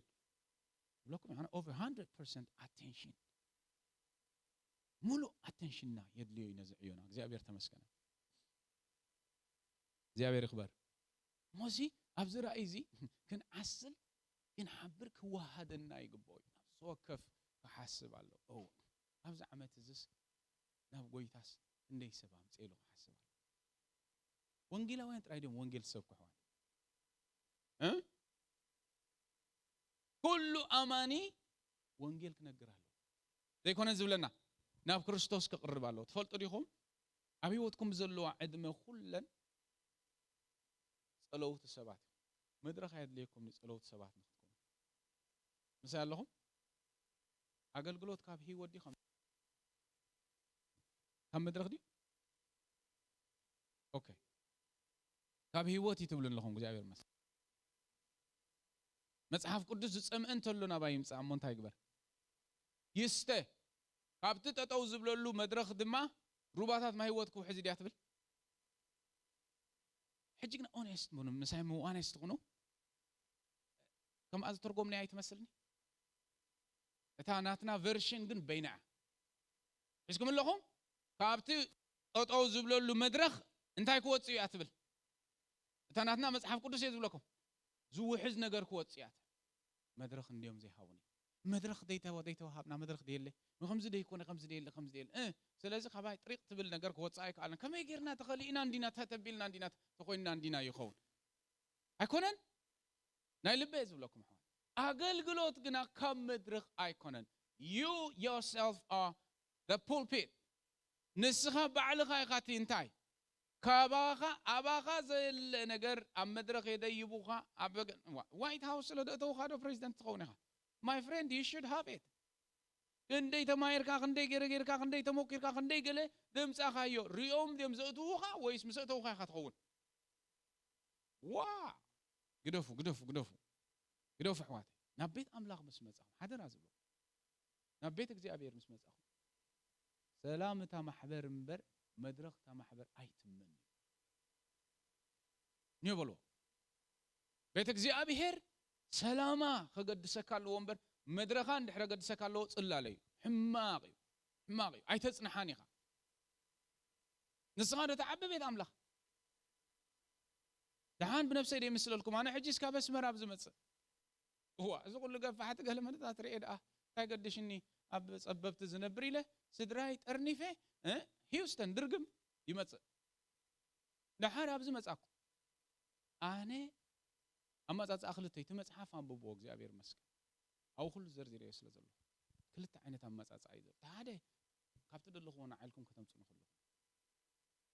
لكم يعني over 100% attention ملو attentionنا يدليو ينزعيونا እግዚአብሔር ተመስገነ እግዚአብሔር ይክበር ሞዚ ኣብዚ ራእይ እዚ ክንዓስል ክንሓብር ክዋሃደና ይግባእ ሰወከፍ ክሓስብ ኣሎ ኣብዚ ዓመት እዝስ ናብ ጎይታስ እንደይ ሰብ ኣምፅኢሉ ክሓስብ ኣሎ ወንጌላውያን ጥራይ ድዮም ወንጌል ዝሰብኩ ኣሕዋት ኩሉ ኣማኒ ወንጌል ክነግር ኣሎ ዘይኮነ ዝብለና ናብ ክርስቶስ ክቅርብ ኣሎ ትፈልጡ ዲኹም ኣብ ህይወትኩም ዘለዋ ዕድመ ኩለን ጸለውት ሰባት መድረኽ ያድልየኩም ንጸለውት ሰባት ንኽትኮኑ ምሳሌ ኣለኹም ኣገልግሎት ካብ ህይወት ዲ ካብ መድረኽ ዲ ኦኬ ካብ ህይወት ይትብሉ ኣለኹም እግዚአብሔር መስል መጽሐፍ ቅዱስ ዝጸምእ እንተሎ ናባይ ይምጻእ እሞ እንታይ ይግበር ይስተ ካብቲ ጠጠው ዝብለሉ መድረኽ ድማ ሩባታት ማይ ህይወት ክውሕዝ ዲያ ትብል ሕጂ ግን ኦነስት ምኑ ምሳይ ኦነስት ትኾኑ ከም ኣዝ ተርጎምኒ ኣይትመስልኒ እታ ናትና ቨርሽን ግን በይንዓ ሕዝኩም ኣለኹም ካብቲ ጠጠው ዝብለሉ መድረኽ እንታይ ክወጽእ እያ ትብል እታ ናትና መጽሐፍ ቅዱስ እየ ዝብለኩም ዝውሕዝ ነገር ክወጽእ እያ መድረኽ እንዲዮም ዘይሃቡኒ መድረኽ ደይተዋሃብና መድረኽ ደየለ ከምዚ ደይኮነ ከምዚ ደየለ ከምዚ ደየለ ስለዚ ከባይ ጥሪቅ ትብል ነገር ክወጽእ ኣይከኣልን ከመይ ጌርና ተኸሊእና እንዲና ተተቢልና እንዲና ተኾይንና እንዲና ይኸውን ኣይኮነን ናይ ልበ ዝብለኩም ኣሕዋት ኣገልግሎት ግና ካብ መድረኽ ኣይኮነን you yourself are the pulpit ንስኻ ባዕልኻ ኢኻቲ እንታይ ካባኻ ኣባኻ ዘለ ነገር ኣብ መድረኽ የደይቡኻ ኣብ ዋይት ሃውስ ስለደእተውኻ ዶ ፕሬዚደንት ትኸውን ኢኻ my friend you should have it ክንደይ ተማይርካ ክንደይ ገረገርካ ክንደይ ተሞኪርካ ክንደይ ገለ ደምጻኻዮ ሪኦም ደም ዘእትውኻ ወይስ ምስእተውኻ ኢኻ ትኸውን ዋ ግደፉ ኣሕዋት ናብ ቤት ኣምላኽ ምስ መጻኹም ሓደራ ዝብሎ ናብ ቤት እግዚአብሔር ምስ መጻኹም ሰላም እታ ማሕበር እምበር መድረኽ እታ ማሕበር ኣይትመን ንበሎ ቤት እግዚአብሔር ሰላማ ከገድሰካ ኣለዎ እምበር መድረኻ እንድሕረ ገድሰካ ኣለዎ ጽላለ እዩ ሕማቕ እዩ ኣይተጽንሓን ኢኻ ንስኻ ዶ ተዓቢ ቤት ኣምላኽ ደሓን ብነፍሰይ ደይ ምስለልኩም ኣነ ሕጂ እስካብ ኣስመራ ኣብ ዝመጽእ እዚ ኩሉ ገፋሕቲ ገለ መነታት ርኤ ደኣ እንታይ ገድሽኒ ኣብ ጸበብቲ ዝነብር ኢለ ስድራይ ጠርኒፌ ሂውስተን ድርግም ይመጽእ ደሓን ኣብ ዝመጻኩም ኣነ ኣማጻጽእ ኣኽልተይ ትመጽሓፍ አንብቦ እግዚአብሔር መስገን ኣብ ኩሉ ዘርዚረ ስለ ዘሎ ክልተ ዓይነት ኣማጻጽእ እዩ ታደ ካብቲ ደለኹዎ ንዓይልኩም ከተምጽኡ ንኽእልኹም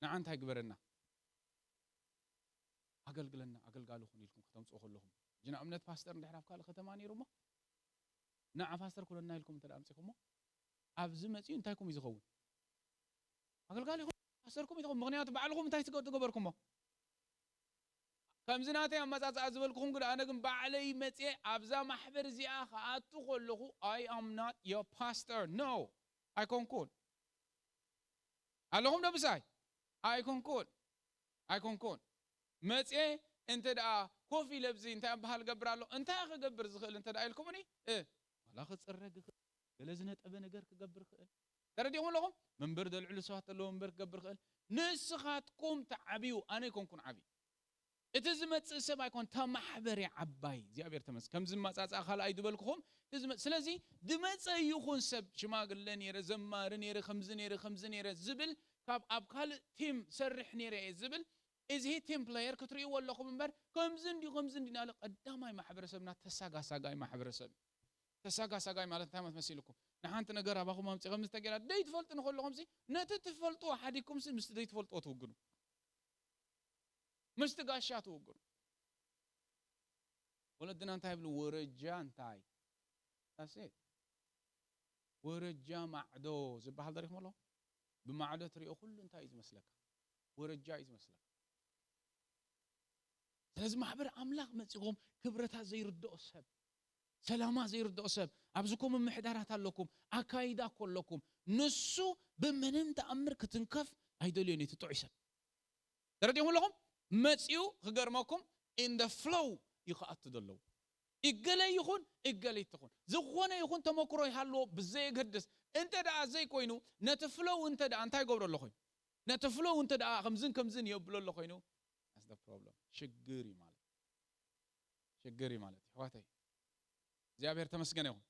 ንዓ እንታይ ግበረና ኣገልግለና ኣገልጋሉ ኹን ኢልኩም ከተምጽኡ ከለኹም ጅና እምነት ፓስተር እንድሕር ኣብ ካልእ ከተማ ነይሩ እሞ ንዓ ፓስተር ኩለና ኢልኩም ተዳምጺኹም ኣብዚ መጺኡ እንታይ ኩም ይዝኸውን ኣገልጋሉ ይኹን ፓስተርኩም ይኹን ምኽንያቱ ባዕልኩም እንታይ ትገበርኩሞ ከምዝናተይ ኣማጻጽእ ዝበልኩኹም ግን ኣነ ግን ባዕለይ መጽእ ኣብዛ ማሕበር እዚኣ ከኣቱ ከለኹ I am not your pastor no ኣይኮንኩን ኣለኹም ዶ ብሳይ ኣይኮንኩን መጽእ እንተ ደኣ ኮፊ ለብዚ እንታይ ኣባሃል ገብር ኣሎ እንታይ ክገብር ዝኽእል እንተ ደኣ ኢልኩምኒ ዋላ ክጽረግ ገለ ዝነጠበ ነገር ክገብር ክእል ተረዲኹም ኣለኹም መንበር ደልዕሉ ሰባት ኣለዎ መንበር ክገብር ክእል ንስኻትኩም ተዓብዩ ኣነ ይኮንኩን ዓብይ እቲ ዝመጽእ ሰብ ኣይኮን ተማሕበር ዓባይ እግዚአብሔር ተመስገን ከም ዝማጻጻእ ካልኣይ ድበልኩኹም ስለዚ ድመጸ ይኹን ሰብ ሽማግለ ነይረ ዘማሪ ነይረ ከምዚ ነይረ ዝብል ካብ ኣብ ካልእ ቲም ሰርሕ ነይረ ዝብል እዚ ቲም ፕሌየር ክትርእይዎ ኣለኹም እምበር ከምዚ እንዲናለ ቀዳማይ ማሕበረሰብና ተሳጋሳጋይ ማሕበረሰብ ተሳጋሳጋይ ማለት እንታይ ማለት መሲልኩም ንሓንቲ ነገር ኣባኹም ኣምፂኦም ዝተገራ ደይ ትፈልጡ ንኸለኹም ነቲ ትፈልጡ ሓዲኩም ምስ ደይ ትፈልጡ ትውግኑ مش تقاشات وقول ولدنا انتهي بالورجا انتهي أسيد ورجا معدو زبها الضريح مالله بمعدو تريقه كله انتهي إذ مسلك ورجا إذ مسلك لازم محبر أملاق متسيقهم كبرتها زي ردو أسهب سلامة زي ردو أسهب أبزكم من محدارات لكم أكايدا كلكم نسو بمنن تأمر كتنكف هيدوليني تتعيسب ترديهم لهم متسيو خجرمكم in the flow يخاطر دلو إجلي يخون إجلي تخون زخونه يخون تمكروي حلو بزي قدس أنت دا زي كوينو نتفلو أنت دا أنتي قبر الله خوين نتفلو أنت دا خمزين يبلو الله خوينو that's the problem شجري ማለት ሕዋተይ እግዚአብሔር ተመስገነ ይሁን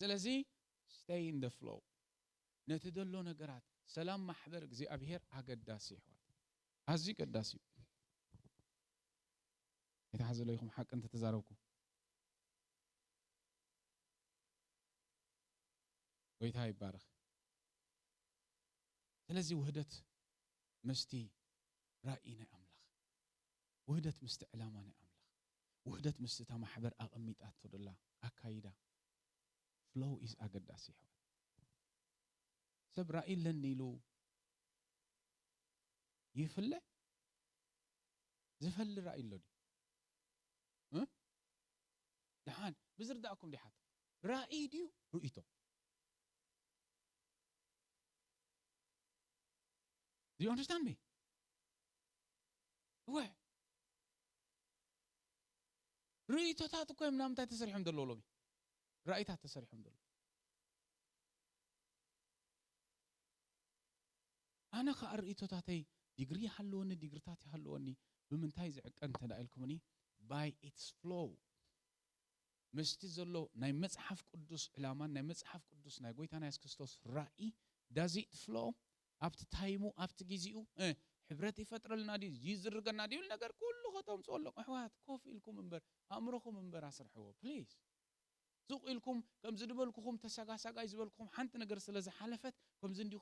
ስለዚህ stay in the flow ነትደሎ ነገራት ሰላም ማሕበር እግዚአብሔር አገዳሲ ሕዋት አዚ ቀዳሲ የተሐዘለይኩም ሐቅ እንተ ተዛረብኩ ወይታ ይባረክ ስለዚህ ውህደት መስቲ ራእይና አምላኽ ውህደት መስቲ ዕላማና አምላኽ ውህደት መስቲ ተማሕበር አቀሚጣት ተደላ አካይዳ flow is አገዳሲ ሕዋት ሰብ ራእይ ለኒሉ ይፍለ ዝፈል ራእይ ለዲ دحان بزرداكم دحات رأي ديو رؤيته Do you understand me? هو رؤيته تاتو كوي منام تاي تسريحهم دلو لومي رأي تات تسريحهم دلو أنا خا رؤيته تاتي ديغري حلوني ديغرتاتي حلوني بمنتاي زعق أنت دايلكمني by its flow مستی زلو نای مصحف قدوس علمان نای مصحف قدوس نای گویتان ایس کریستوس رأی does it flow ابت تایمو ابت گیزیو حبرتی فترة لنادي جيزر قنادي والنجار كله ختم صولك أحوات كوف إلكم منبر أمركم منبر عصر حوا please زوق إلكم كم زدبلكم تساقا يزبلكم حنت نجار سلازة حلفت كم زندي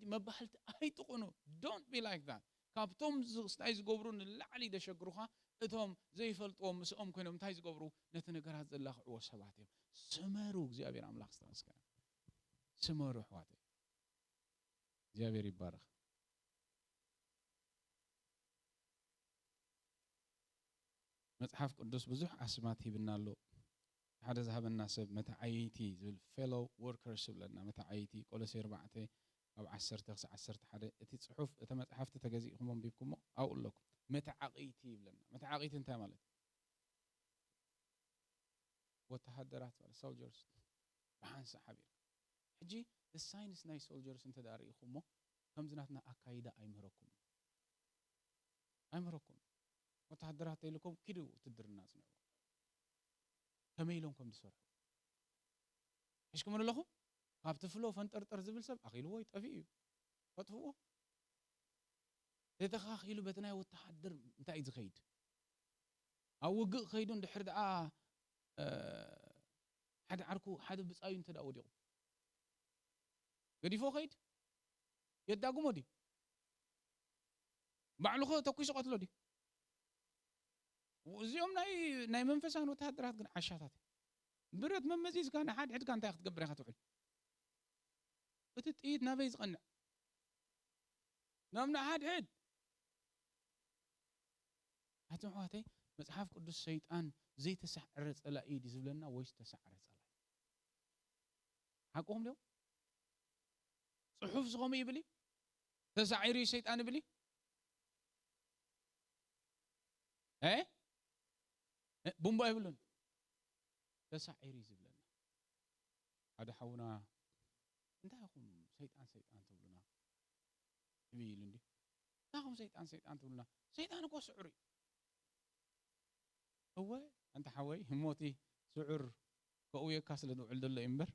ما بحلت أي تقولوا don't be like that كابتم استعيز جبرون اللعلي ده شجروها اتهم زي فلتهم مسؤوم كانوا متعيز جبرو نتنجر هذا الله عوش سبعتهم سمروك زي أبي عم لاحظ تمسكنا سمرو حواتي زي أبي ربارخ متحف قدوس بزح أسماته بالنالو هذا ذهب الناس متى عيتي زي الفيلو وركرز لنا متى عيتي كل سير بعته أو عسرت حدا تصحف تمتحف تتجزئهم بيكم أقول لكم متى عقيتي لنا متى عقيت أنت مالك وتحدرات على soldiers بحنس حبير حجي the sign is nice soldiers أنت داري خمو كم زناتنا أكايدا أيمركم وتحدرات لكم كيلو تدر الناس نعم كميلونكم بسرعة إيش كمان لهم قابتفلو فانتر زبل سب أخيلو يتأفيه فتفوه تتخا خيلو بتناي والتحدر متى خيد أو وق خيدون دحر دعاء حد عركو حد بتساوي أنت داوديو قدي فوق خيد يداقو مودي بعلو تكويس قتلو دي وزيوم ناي منفسان وتحدرات قن عشاتات برد من مزيز كان حد كان تاخذ قبري خاتوحل بتتقيد نافيز قنع نامنا حد هاتي مصحف قدوس الشيطان زي تسعر صلا ايدي زبلنا ويش تسعر صلا حقهم له صحف زغم يبلي تسعيري الشيطان بلي ايه بومبا يبلون تسعيري زبلنا هذا حونا انتاكم شيطان تبلنا تبيلون دي انتاكم شيطان تبلنا شيطان كو سعري هو انت حوي هموتي سعر كويه كاسل دوعل دله امبر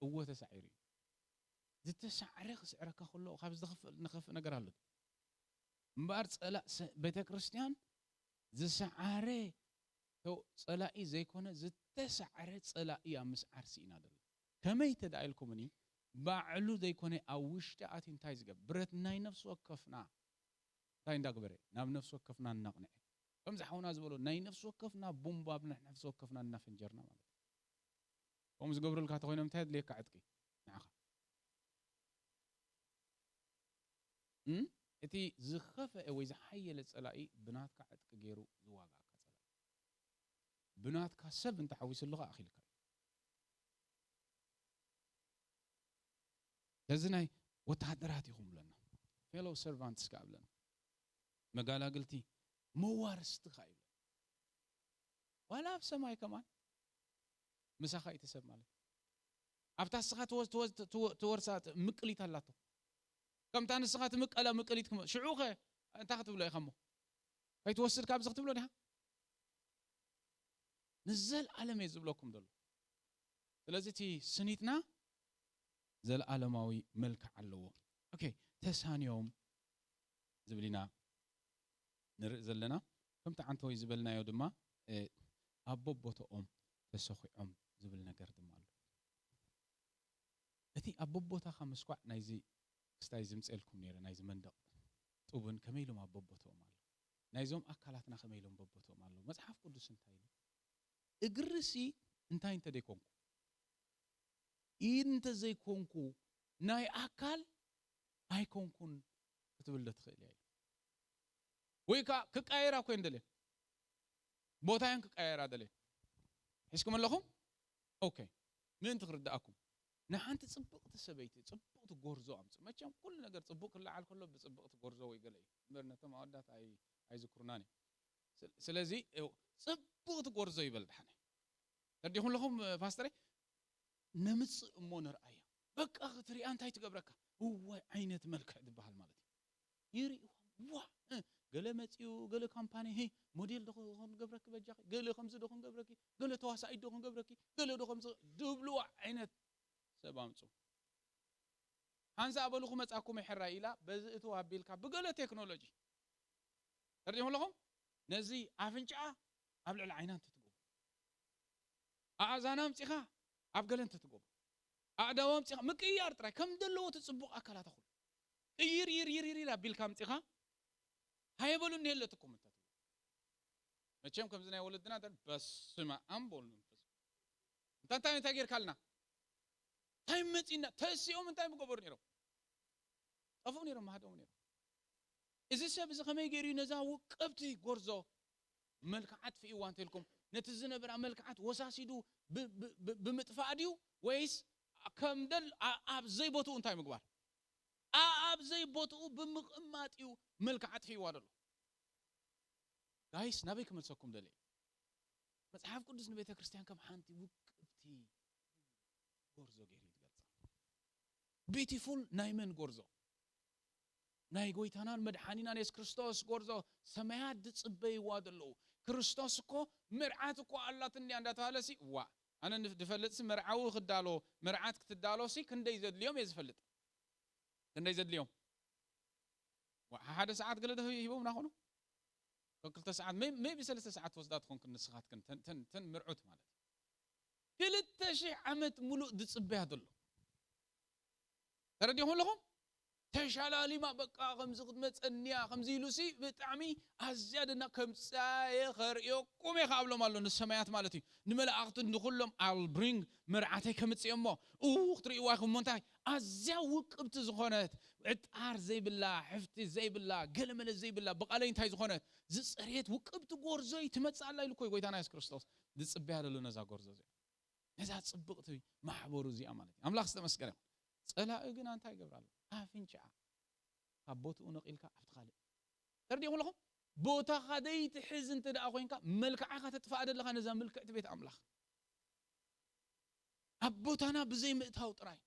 هو تسعيري تسعري سعرك كله خابز نخف نغير الله مبار صلا بيت كريستيان زسعري تو صلاي زي كونه زتسعري صلاي مسعر سينا دل كمي تدايلكمني بعلو زي كونه اوشت اتين تايز برت ناي نفس وقفنا تاي ندغبري نام نفس وقفنا نقنع كم زحونا زبلو ناي نفس وقفنا بومبا بن نفس وقفنا نفنجرنا مالت قوم زغبرل كا تخوينم تاد ليك عتقي نعخ اتي زخفه وي زحيل صلاي بناتك عتق غيرو زواغا كصلاي بناتك سب انت حويس اللغه اخي لك لازناي وتحدرات يخم لنا فيلو سيرفانتس قبلنا مقالا قلتي موارست خايب ولا بسماي كمان مسخاي تسب مالك ابتا سخات تورسات مقليت هلاتو كم تان سخات مقليت كم شعوخه انت كتب له يخمو كيتوسد كاب زختبلو دها نزل عالم يزبلكم دلو ስለዚህ ቲ ስኒትና ዘለዓለማዊ መልክ አለው ኦኬ ተሳኒዮም ዝብሊና ንርኢ ዘለና ከምታ አንተ ወይ ዝበልናዮ ድማ አቦቦቶም ተሰኺዖም ዝብል ነገር ድማ አሎ እቲ አቦቦታኻ መስቋዕ ናይዚ ክስታይ ዝምፅልኩም ነይረ ናይዚ መንደቕ ጡብን ከመይሎም አቦቦቶም አሎ ናይዞም አካላትና ከመይሎም አቦቦቶም አሎ መጽሐፍ ቅዱስ እንታይ ነው እግርሲ እንታይ እንተ ደይኮንኩ ኢንተ ዘይኮንኩ ናይ አካል አይኮንኩን ክትብል ትኽእል ያይ ወይካ ከቃየራ ኮንደለ ቦታያን ከቃየራ ደለ ሕስኩም ኣለኹም ኦኬ ምን ትኽርዳአኩም ንሓንቲ ጽብቕቲ ሰበይቲ ጽብቕቲ ጎርዞ አምጽ መቸም ኩሉ ነገር ጽቡቕ ክላዓል ከሎ ብጽብቕቲ ጎርዞ ወይ ገለ ምርነቶም አወዳት አይዝክሩናኒ ስለዚ ጽብቕቲ ጎርዞ ይበል ድሓነ ተዲኹም ለኹም ፓስተር ነምጽ እሞ ነርአያ በቃ ክትሪኣ እንታይ ትገብረካ ወይ ዓይነት መልክዕ ዝበሃል ማለት ይሪ ዋ ገለ መጽዩ ገለ ካምፓኒ ሄ ሞዴል ደኹን ገብረክ በጃኺ ገለ ከምዝ ደኹን ገብረኪ ገለ ተዋሳኢ ደኹን ገብረኪ ገለ ደኹም ድብሉ ዓይነት ሰባምጹ ሃንሳ አበልኹ መጻኩም ይሕራ ኢላ በዚ እቱ አቢልካ በገለ ቴክኖሎጂ ተርዲኹም ለኹም ነዚ አፍንጫ ኣብ ልዕሊ ዓይና እንትትገቡ ኣዛና ምጽኻ ኣብ ገለ እንትትገቡ ኣዳዎም ምጽኻ ምቅያር ጥራይ ከም ደለዎ ትጽቡቕ አካላት አኹ ይር አቢልካ ምጽኻ ሃይበሉ እንሄለትኩም እንተት መቸም ከምዝ ናይ ወለድና በስመ አምቦል መንፈስ እንታንታይ ታጌርካልና ታይ መጽና ተሲኦም እንታይ ምገበሩ ነይሮም ጠፉ ነይሮም ማሃዶም ነይሮም እዚ ሰብ እዚ ከመይ ገይሩ ነዛ ውቅብቲ ጎርዞ መልክዓት ፍኢዋ እንተልኩም ነቲ ዝነበራ መልክዓት ወሳሲዱ ብምጥፋእ ድዩ ወይስ ከምደል ኣብ ዘይቦትኡ እንታይ ምግባር ኣብ ዘይቦትኡ ብምቕማጥዩ መልክዓት ፍኢዋ ደሎ ጋይስ ናበይ ክመልሰኩም ደለ መጽሐፍ ቅዱስ ንቤተ ክርስቲያን ከም ሓንቲ ውቅብቲ ጎርዞ ገይሩ ይገልጻ ቢዩቲፉል ናይመን ጎርዞ ናይ ጎይታናን መድኃኒናን ኢየሱስ ክርስቶስ ጎርዞ ሰማያት ድጽበይዋ ደለው ክርስቶስ እኮ ምርዓት እኮ አላትኒ እንዳተባለሲ ዋ አነ ንድፈልጥስ መርዓው ክዳሎ መርዓት ክትዳሎሲ ክንደይ ዘድልዮም የዝፈልጥ ክንደይ ዘድልዮም ሓደ ሰዓት ገለ ሂቦም ናኾኑ ክልተ ሰዓት ሜቢ 3 ሰዓት ወስዳት ኮንክ ንስኻት ተን ምርዑት ማለት 2000 ዓመት ሙሉእ ድጽበያ ደሎ ተረዲኹም ለኹም ተሻላሊማ በቃ ከምዝ ክትመጸንያ ከምዝ ኢሉሲ ብጣዕሚ አዝያድና ከምጻየ ኸርዮቁም ይኻብሎም አሎ ንሰማያት ማለት እዩ ንመላእኽት ንኹሎም I'll bring መርዓተይ ከምጽየሞ ክትሪእዋ ኢኹም እንታይ ኣዝያ ውቅብቲ ዝኾነት ዕጣር ዘይብላ ሕፍቲ ዘይብላ ገለመለ ዘይብላ በቃለይ እንታይ ዝኾነት ዝጽሬት ውቅብቲ ጎርዞይ ትመጽእ ኣላ ኢሉ ኮይ ጎይታና ኢየሱስ ክርስቶስ ዝጽበያ ደሎ ነዛ ጎርዞ እዚኣ ነዛ ጽብቕቲ ማሕበሩ እዚኣ ማለት እዩ ኣምላኽ ዝተመስገነ ጸላኢ ግን እንታይ ይገብራሉ አፍንጫ አቦቱ ነቂልካ አፍትኻለ ተርዲኹም ለኹም ቦታ ኻደይ ትሕዝ እንተ ደኣ ኮይንካ መልክዓኻ ተጥፋእ ደለኻ ነዛ ምልክዕቲ ቤት ኣምላኽ አቦታና ብዘይ ምእታው ጥራይ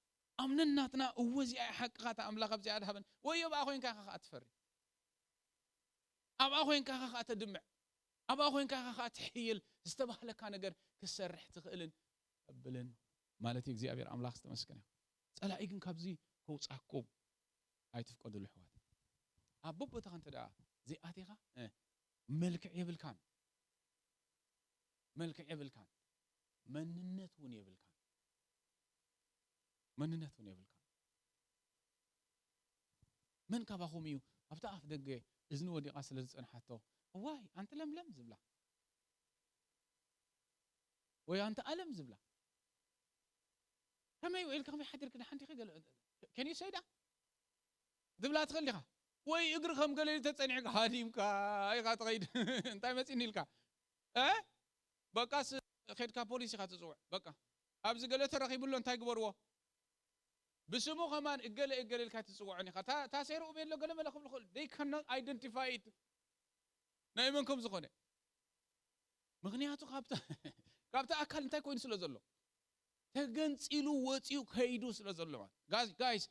ኣምነናትና እወዚኣ ሓቅኻ ተኣምላኽ ኣብዚኣ ድሃበን ወዮ ብኣ ኮይንካ ኻ ኣትፈሪ ኣብኣ ኮይንካ ኻ ተድምዕ ኣብኣ ኮይንካ ኻ ትሕይል ዝተባህለካ ነገር ክሰርሕ ትኽእልን ቀብልን ማለት እግዚአብሔር ኣምላኽ ዝተመስገነ ጸላኢ ግን ካብዚ ከውጻኩም ኣይትፍቀዱ ልሕዋት ኣቦቦታኻ እንተ ደኣ ዘይኣቴኻ መልክዕ የብልካን መንነት እውን የብልካን መን ካባኹም እዩ ኣብታ ኣፍ ደገ እዝኒ ወዲቓ ስለ ዝጸንሓቶ ዋይ ኣንተ ለምለም ዝብላ ወይ ኣንተ ኣለም ዝብላ ከመይ ኢልካ ከመይ ሓዲርክ ንሓንቲ ኸ can you say that ዝብላ ትኽእልኻ ወይ እግሪ ከም ገለሊ ተጸኒዕካ ሃዲምካ ኢኻ ትኸይድ እንታይ መጺን ኢልካ በቃስ ኸድካ ፖሊስ ኢኻ ትጽውዕ በቃ ኣብዚ ገለ ተረኺብሎ እንታይ ግበርዎ ብስሙ ኸማን እገለ ኢልካ ትጽውዕን ኢኻ ታሰይሩ ቤሎ ገለ መለኽብ ልኽእል they cannot identify it ናይ መንኩም ዝኾነ ምክንያቱ ካብታ ኣካል እንታይ ኮይኑ ስለ ዘሎ ተገንፂሉ ወፂኡ ከይዱ ስለ ዘሎ guys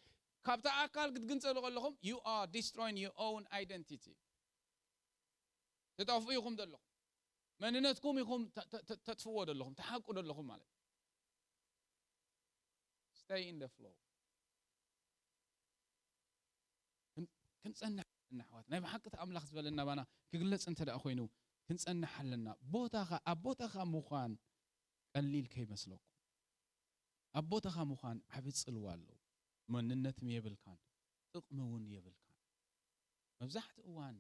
ካብታ ኣካል ክትግንጸሉ ከለኹም you are destroying your own identity تطفئكم دلكم مننتكم يكم تطفوا دلكم تحقوا دلكم ማለት stay in the flow كنصنح نحوات ናይ بحق أملاخ زبلنا بانا كغلص انت دا خوينو كنصنح لنا بوتاخا ابوتاخا مخان قليل كيمسلكم ابوتاخا مخان عبصلوا الله مننتم يبلكان ጥቕመውን የብልካን መብዛሕት እዋን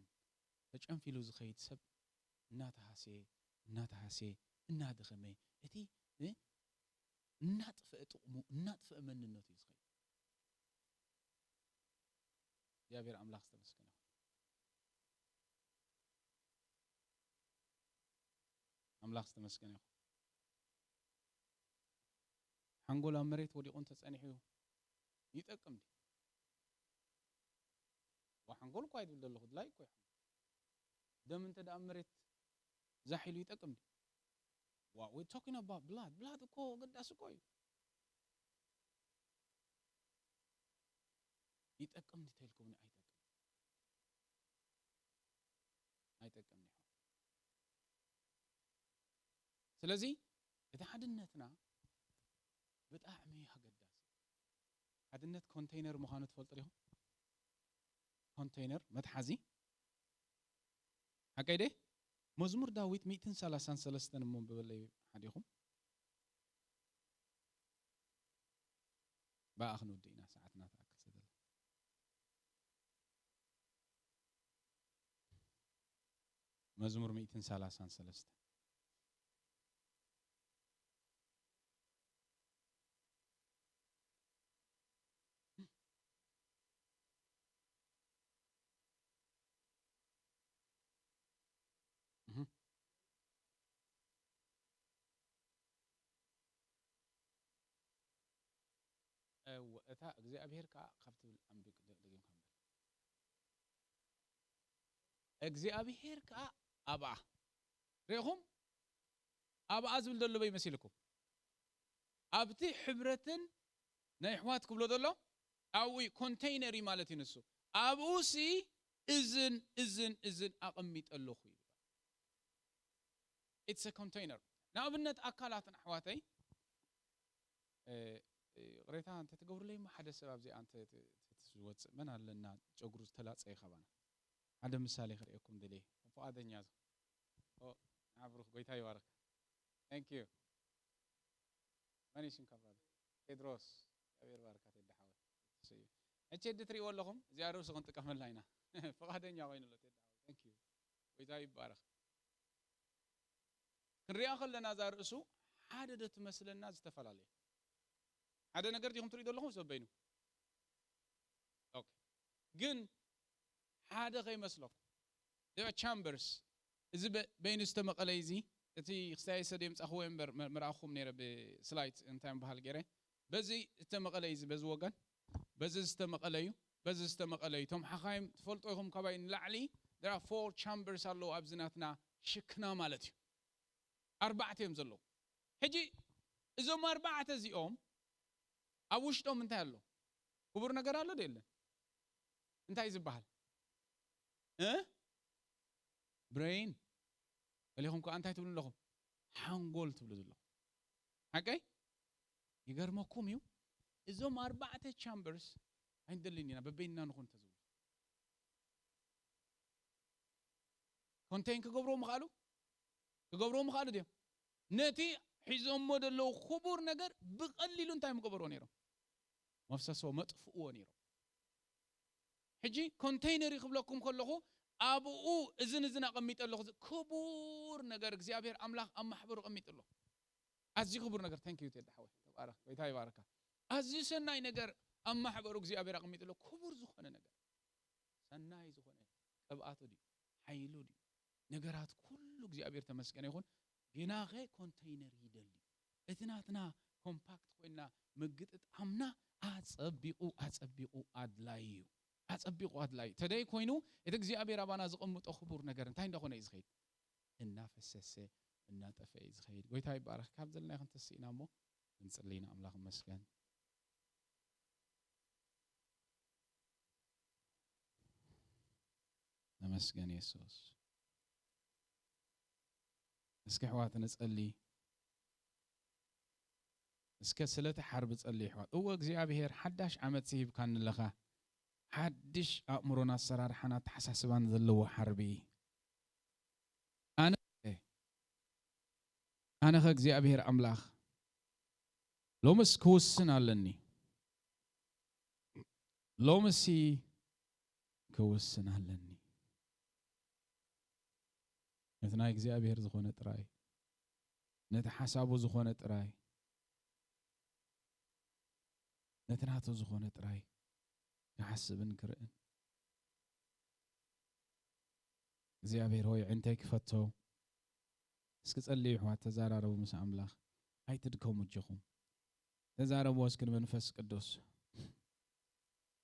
ተጨንፊሉ ዝኸይድ ሰብ እናተሃሴ እናደኸመ እቲ እናጥፍእ ጥቕሙ እናጥፍእ መንነቱ ይዝኸይድ እግዚአብሔር አምላክ ተመስገነ አምላክ ተመስገነ ሓንጎላ መሬት ወዲቁን ተጸኒሑ ይጠቅም ዲ وحنقول كويس بدل خد لايك كويس دم انت ده أمرت زحيل يتقم دي what we're talking about blood كو قداس كوي يتقم دي تلكم ني አይጠቅም ነው ስለዚህ የተሐድነትና በጣዕሚ ያገዳስ حدነት ኮንቴይነር መሆኑ ተፈልጥ ሊሆን ኮንቴይነር መትሐዚ حقيده مزمور داوود 133 من ببلي حديكم باخنو دينا ساعتنا تاكل سدل مزمور 133 እታ እግዚአብሔር ካብት አንብቅ ደገም ካምበል እግዚአብሔር አባ ረኹም አባ አዝብል ደሎ በይመስልኩም አብቲ ሕብረትን ናይ ሕዋት ክብሎ ደሎ አዊ ኮንቴይነሪ ማለት ይነሱ አብኡሲ እዝን አቀሚጠለኹ ይባል it's a container ናብነት አካላትን ሕዋተይ قريتا أنت تقول لي ما حدا سبب زي أنت تتزوج من على تجرز ثلاث أي خبنا هذا مثال خيركم دلي فؤاد الناس أو عبروك قيتها يوارك thank you ماني شن كبر إدروس أبير باركات الدحوة سيء أنت تدري واللهم زيارة سكنت كمل لينا فؤاد الناس وين اللي تدعوه thank you قيتها يبارك كريا خلنا زار أسو هذا تمثل الناس تفعل عليه هذا ነገር ዲኹም ትሪዶ ኣለኹም ሰበይኑ ኦኬ ግን ሓደ ከይመስለኩም there are chambers እዚ በይኑ ዝተመቐለይ እዚ እቲ ክስታይ ሰደም ጻኹ ወንበር ምራኹም ነረ በስላይድ እንታይ ባህል ገረ በዚ ዝተመቐለይ እዚ በዚ ወገን በዚ ዝተመቐለዩ ቶም ሓኻይም ትፈልጡ ይኹም ከባይ ንላዕሊ there are 4 chambers ኣለዉ ኣብዝናትና ሽክና ማለት እዩ ኣርባዕተ እዮም ዘለዉ ሕጂ እዞም ኣርባዕተ እዚኦም أبوشتهم من تهلو كبرنا قرالو ديلا انتهي زبال برين اللي هم كأنتهي تقولون لهم حنقول تقولون لهم هكاي يقرموكم يو إذا 4 chambers عند اللينينا ببيننا نكون تزول كونتين كقبرو مخالو ديو نتي حيزهم مودلو خبور نجر بقليلون تايم كبروا نيرو مفسسو مطفؤو نيرو حجي كونتينر يخبلكم كلخو ابو اذن قميطلخ كبور نجر እግዚአብሔር አምላክ አማህበሩ قميطلو ازي خبور نجر ثانك يو تدحوي تبارك ويتا يبارك ازي سناي نجر አማህበሩ እግዚአብሔር قميطلو كبور زخونه نجر سناي زخونه قبአቱ دي ኃይሉ دي ነገራት ሁሉ እግዚአብሔር ተመስገነ ይሁን جناغ كونتينر يدلي اتناتنا كومباكت كوينا مقطط امنا اصبيقو ادلاي تداي كوينو ات እግዚአብሔር አባና ዝቀምጦ خبور ነገር እንታይ እንደሆነ ይዝኸይድ እና ፈሰሰ እና ጠፈ ይዝኸይድ ጎይታ ይባረክ ካብ ዘለና ይኹን ተስኢናሞ እንጽልይና አምላክ መስገን ነመስገን ኢየሱስ اسكي حوات نصلي اسكي سلت حرب تصلي حوات او እግዚአብሔር حداش عمت سيب كان لخا حدش أمرنا السرار حنا تحسسبان ذلو حربي أنا خ እግዚአብሔር أملاخ لو مس كوسن علني لو مسي كوسن علني نتنا እግዚአብሔር زخونه ጥራይ نت حسابو زخونه ጥራይ نتناتو زخونه ጥራይ كحسبن كرئن እግዚአብሔር ሆይ ዕንተይ ክፈቶ እስኪ ጸልዩ ሕዋት ተዛራረቡ ምስ ኣምላኽ ኣይትድከሙ እጅኹም ተዛረቡ እስኪ መንፈስ ቅዱስ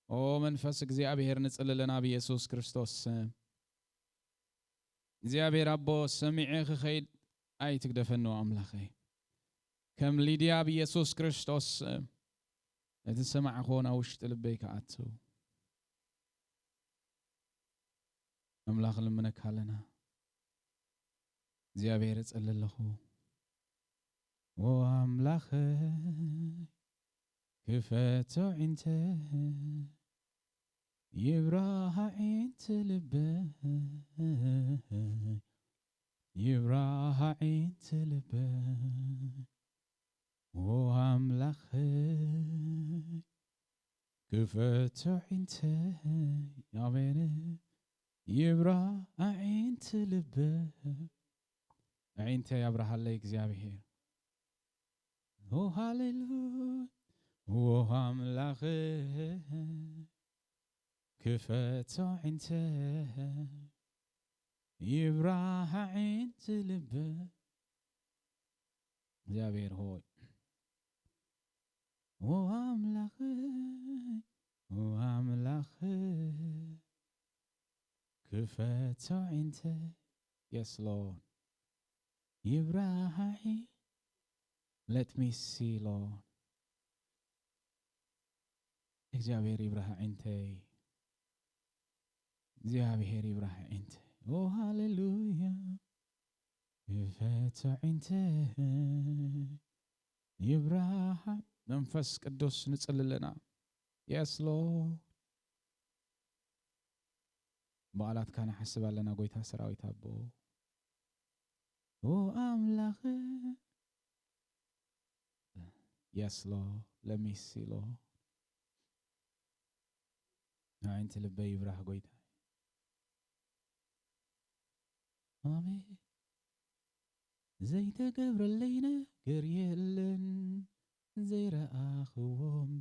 ኦ መንፈስ እግዚአብሔር ንጽልለና ብኢየሱስ ክርስቶስ እግዚአብሔር አቦ ሰሚዕ ክኸይድ ኣይትግደፈኑ ኣምላኸይ ከም ሊድያ ብኢየሱስ ክርስቶስ እቲ ሰማዕኾና ውሽጢ ልበይ ከኣቱ أملاخ لمنك علنا እግዚአብሔር ጸለለኹ ወአምላኽ ክፈቶ ዕንተ ይብራህ ዕንተ ልበ ይብራህ ዕንተ ልበ ወአምላኽ ክፈቶ ዕንተ አሜን يبرا عينت لبه عينت يا برا الله እግዚአብሔር او هاليلويا واملاخ كفتو عينت يبرا عينت لبه እግዚአብሔር ሆይ واملاخ كفتو عينت yes Lord يبراهي let me see Lord እግዚአብሔር ይብራህ ዕንተ እግዚአብሔር ይብራህ ዕንተ oh hallelujah كفتو عينت يبراህ መንፈስ ቅዱስ ንጽልለና yes Lord በዓላት ካና حسب لنا ጎይታ ሰራዊት አቦ ኦ አምላኽ yes Lord let me see Lord አንተ ልበይ ይብራህ ጎይታ አሜን ዘይተገብረለይ ነገር የለን ዘይረአኽዎም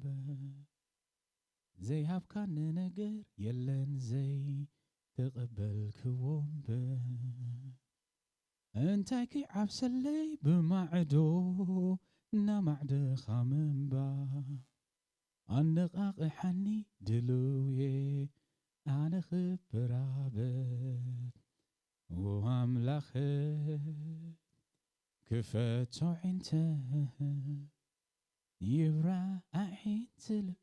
ዘይሃብካን ነገር የለን ዘይ تقبلكم انتك عبسلي بمعدو نمعد خامنبا انقاق حني دلوي انا خبرابت واملاخ كفتو عينت يبرا عينت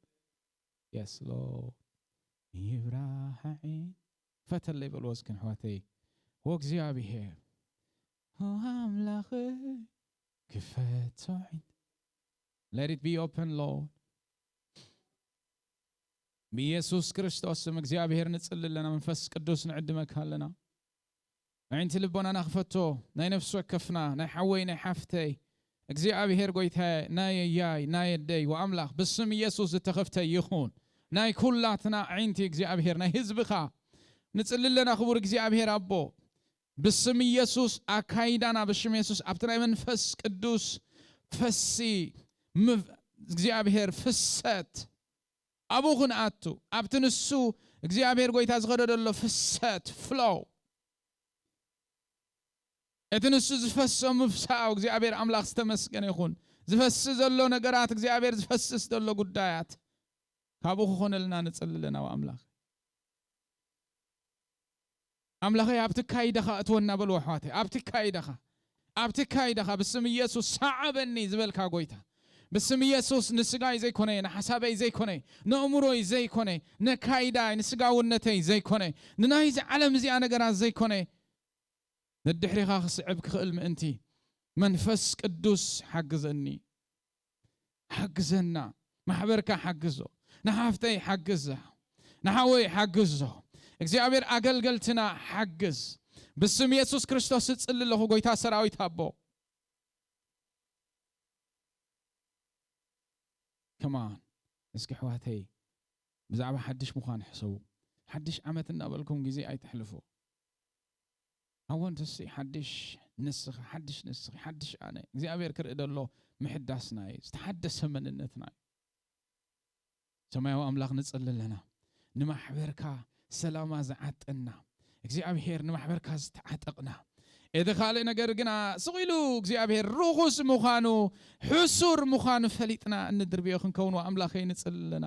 يس لو يبرا عينت فتل ليبل وسكن حواتي هو እግዚአብሔር አምላኽ ክፈቶ عينت let it be open Lord بኢየሱስ ክርስቶስ ስም እግዚአብሔር ንጽልለና መንፈስ ቅዱስ ንዕድመካ ኣለና عينت ልቦና ናኽፈቶ ናይ ነፍስ ወከፍና ናይ ሓወይ ናይ ሓፍተይ እግዚአብሔር ጎይታ ናይ ያይ ናይ ደይ ወአምላኽ በስም ኢየሱስ ዝተኸፍተ ይኹን ናይ ኩላትና عينت እግዚአብሔር ናይ ህዝብኻ نصللنا خبر እግዚአብሔር አቦ بسم ኢየሱስ አካይዳና በስም ኢየሱስ አብትናይ መንፈስ ቅዱስ ፈሲ እግዚአብሔር ፍሰት አቡኹን አቱ አብትንሱ እግዚአብሔር ጎይታ ዝኸደደሎ ፍሰት ፍሎው እትንሱ ዝፈሰው ምፍሳው እግዚአብሔር አምላኽ ዝተመስገነ ይኹን ዝፈስ ዘሎ ነገራት እግዚአብሔር ዝፈስስ ዘሎ ጉዳያት ካብኡ ኾነልና ንጽልለና ወአምላኽ أملاخي أبتكايدخا أتونا بالوحواتي أبتكايدخا بسم يسوع صعبني زبالكا قويتا بسم يسوع نسقاي زي كوني نحسابي زي كوني نأمروي زي كوني نكايداي نسقاو النتي زي كوني ننايز علم زي أنا قراز زي كوني ندحريخا خصعب كخل مأنتي منفس قدوس حجزني حجزنا محبركا حجزو نحافتي حجزه نحاوي حجزه እግዚአብሔር አገልገልትና حجز بسم ኢየሱስ ክርስቶስ ጽልልሁ ጎይታ ሰራዊት አቦ كمان እስኪ ሕዋተይ ብዛዕባ ሓድሽ ምዃን ሕሰቡ ሓድሽ ዓመት እናበልኩም ግዜ ኣይትሕልፉ أون تسي حدش نسخ حدش أنا እግዚአብሔር ክርኢ ደሎ ምሕዳስናይ ዝተሓደሰ መንነትናይ ሰማያዊ ኣምላኽ ንጽልለና ንማሕበርካ ሰላማ ዝዓጠና እግዚአብሔር ንማሕበርካ ዝተዓጠቕና إذا خالي نجر جنا سقيلو እግዚአብሔር ሩኹስ ምዃኑ ሕሱር ምዃኑ ፈሊጥና እንድርቢዮ ክንከውን ኣምላኸይ ንጽልለና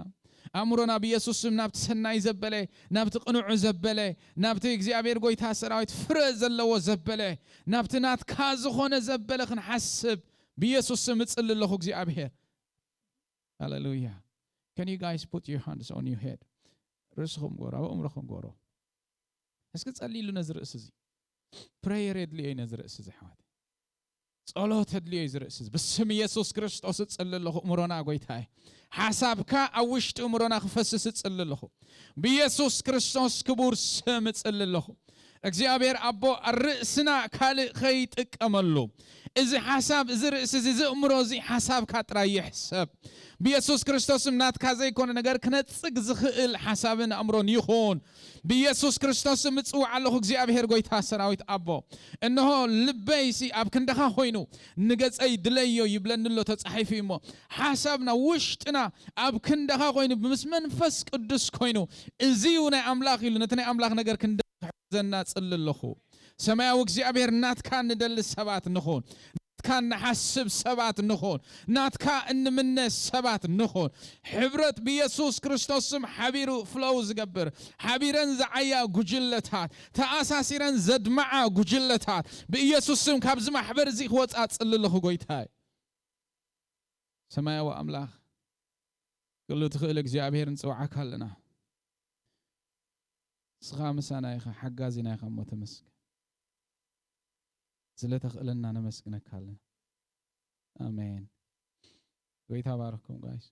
أمرنا بيسوس نبت سناي زبلة نبت قنوع زبلة نبت እግዚአብሔር ጎይታ ሰራዊት ፍረ ዘለዎ زبلة نبت نات كاز خونه زبلة خنحسب بيسوس متصللخ እግዚአብሔር Hallelujah. Can you guys put your hands on your head? رسخم غورا وامرخم غورا اسكي تصليلو نزر اسزي prayer يدلي نزر اسزي حوات ጸሎት ድልዮ ይዝርእስስ በስም ኢየሱስ ክርስቶስ ጽልልኹ እምሮና ጎይታይ ሐሳብካ አውሽጥ እምሮና ክፈስስ ጽልልኹ በኢየሱስ ክርስቶስ ክቡር ስም ጽልልኹ እግዚአብሔር አቦ ርእስና ካል ኸይጥቀመሉ እዚ ሐሳብ እዚ ርእስ እዚ እምሮ እዚ ሐሳብካ ጥራይ ይሕሰብ በኢየሱስ ክርስቶስ ናትካ ዘይኮነ ነገር ክነጽግ ዝኽእል ሐሳብን አምሮን ይኹን በኢየሱስ ክርስቶስ ምጽዋዕ ኣለኹ እግዚአብሔር ጎይታ ሰራዊት አቦ እነሆ ልበይሲ ኣብ ክንደኻ ኾይኑ ንገጸይ ድለዮ ይብለንሎ ተጻሒፉ እሞ ሐሳብና ውሽጥና ኣብ ክንደኻ ኾይኑ ብምስ መንፈስ ቅዱስ ኾይኑ እዚዩ ናይ ኣምላኽ ኢሉ ነቲ ናይ ኣምላኽ ነገር ክንደዘና ጽልልኹ ሰማያዊ እግዚአብሔር ናትካ እንደል ሰባት ንኹን ናትካ ንሐስብ ሰባት ንኹን ናትካ እንምነስ ሰባት ንኹን ሕብረት በኢየሱስ ክርስቶስም ሓቢሩ ፍሎው ዝገብር ሓቢረን ዝዓያ ጉጅለታት ተኣሳሲረን ዘድማዓ ጉጅለታት በኢየሱስም ካብ ዝማሕበር እዚ ክወጻእ ጽልልኹ ጎይታይ ሰማያዊ ኣምላኽ ኩሉ ትኽእል እግዚአብሔር ንጽዋዓካ ኣለና ስኻ ምሳና ኢኻ ሓጋዚና ኢኻ እሞ ተመስገን ስለተኽእለና ነመስግነካ ኣለና አሜን ጎይታ ባርኩም ጋይስ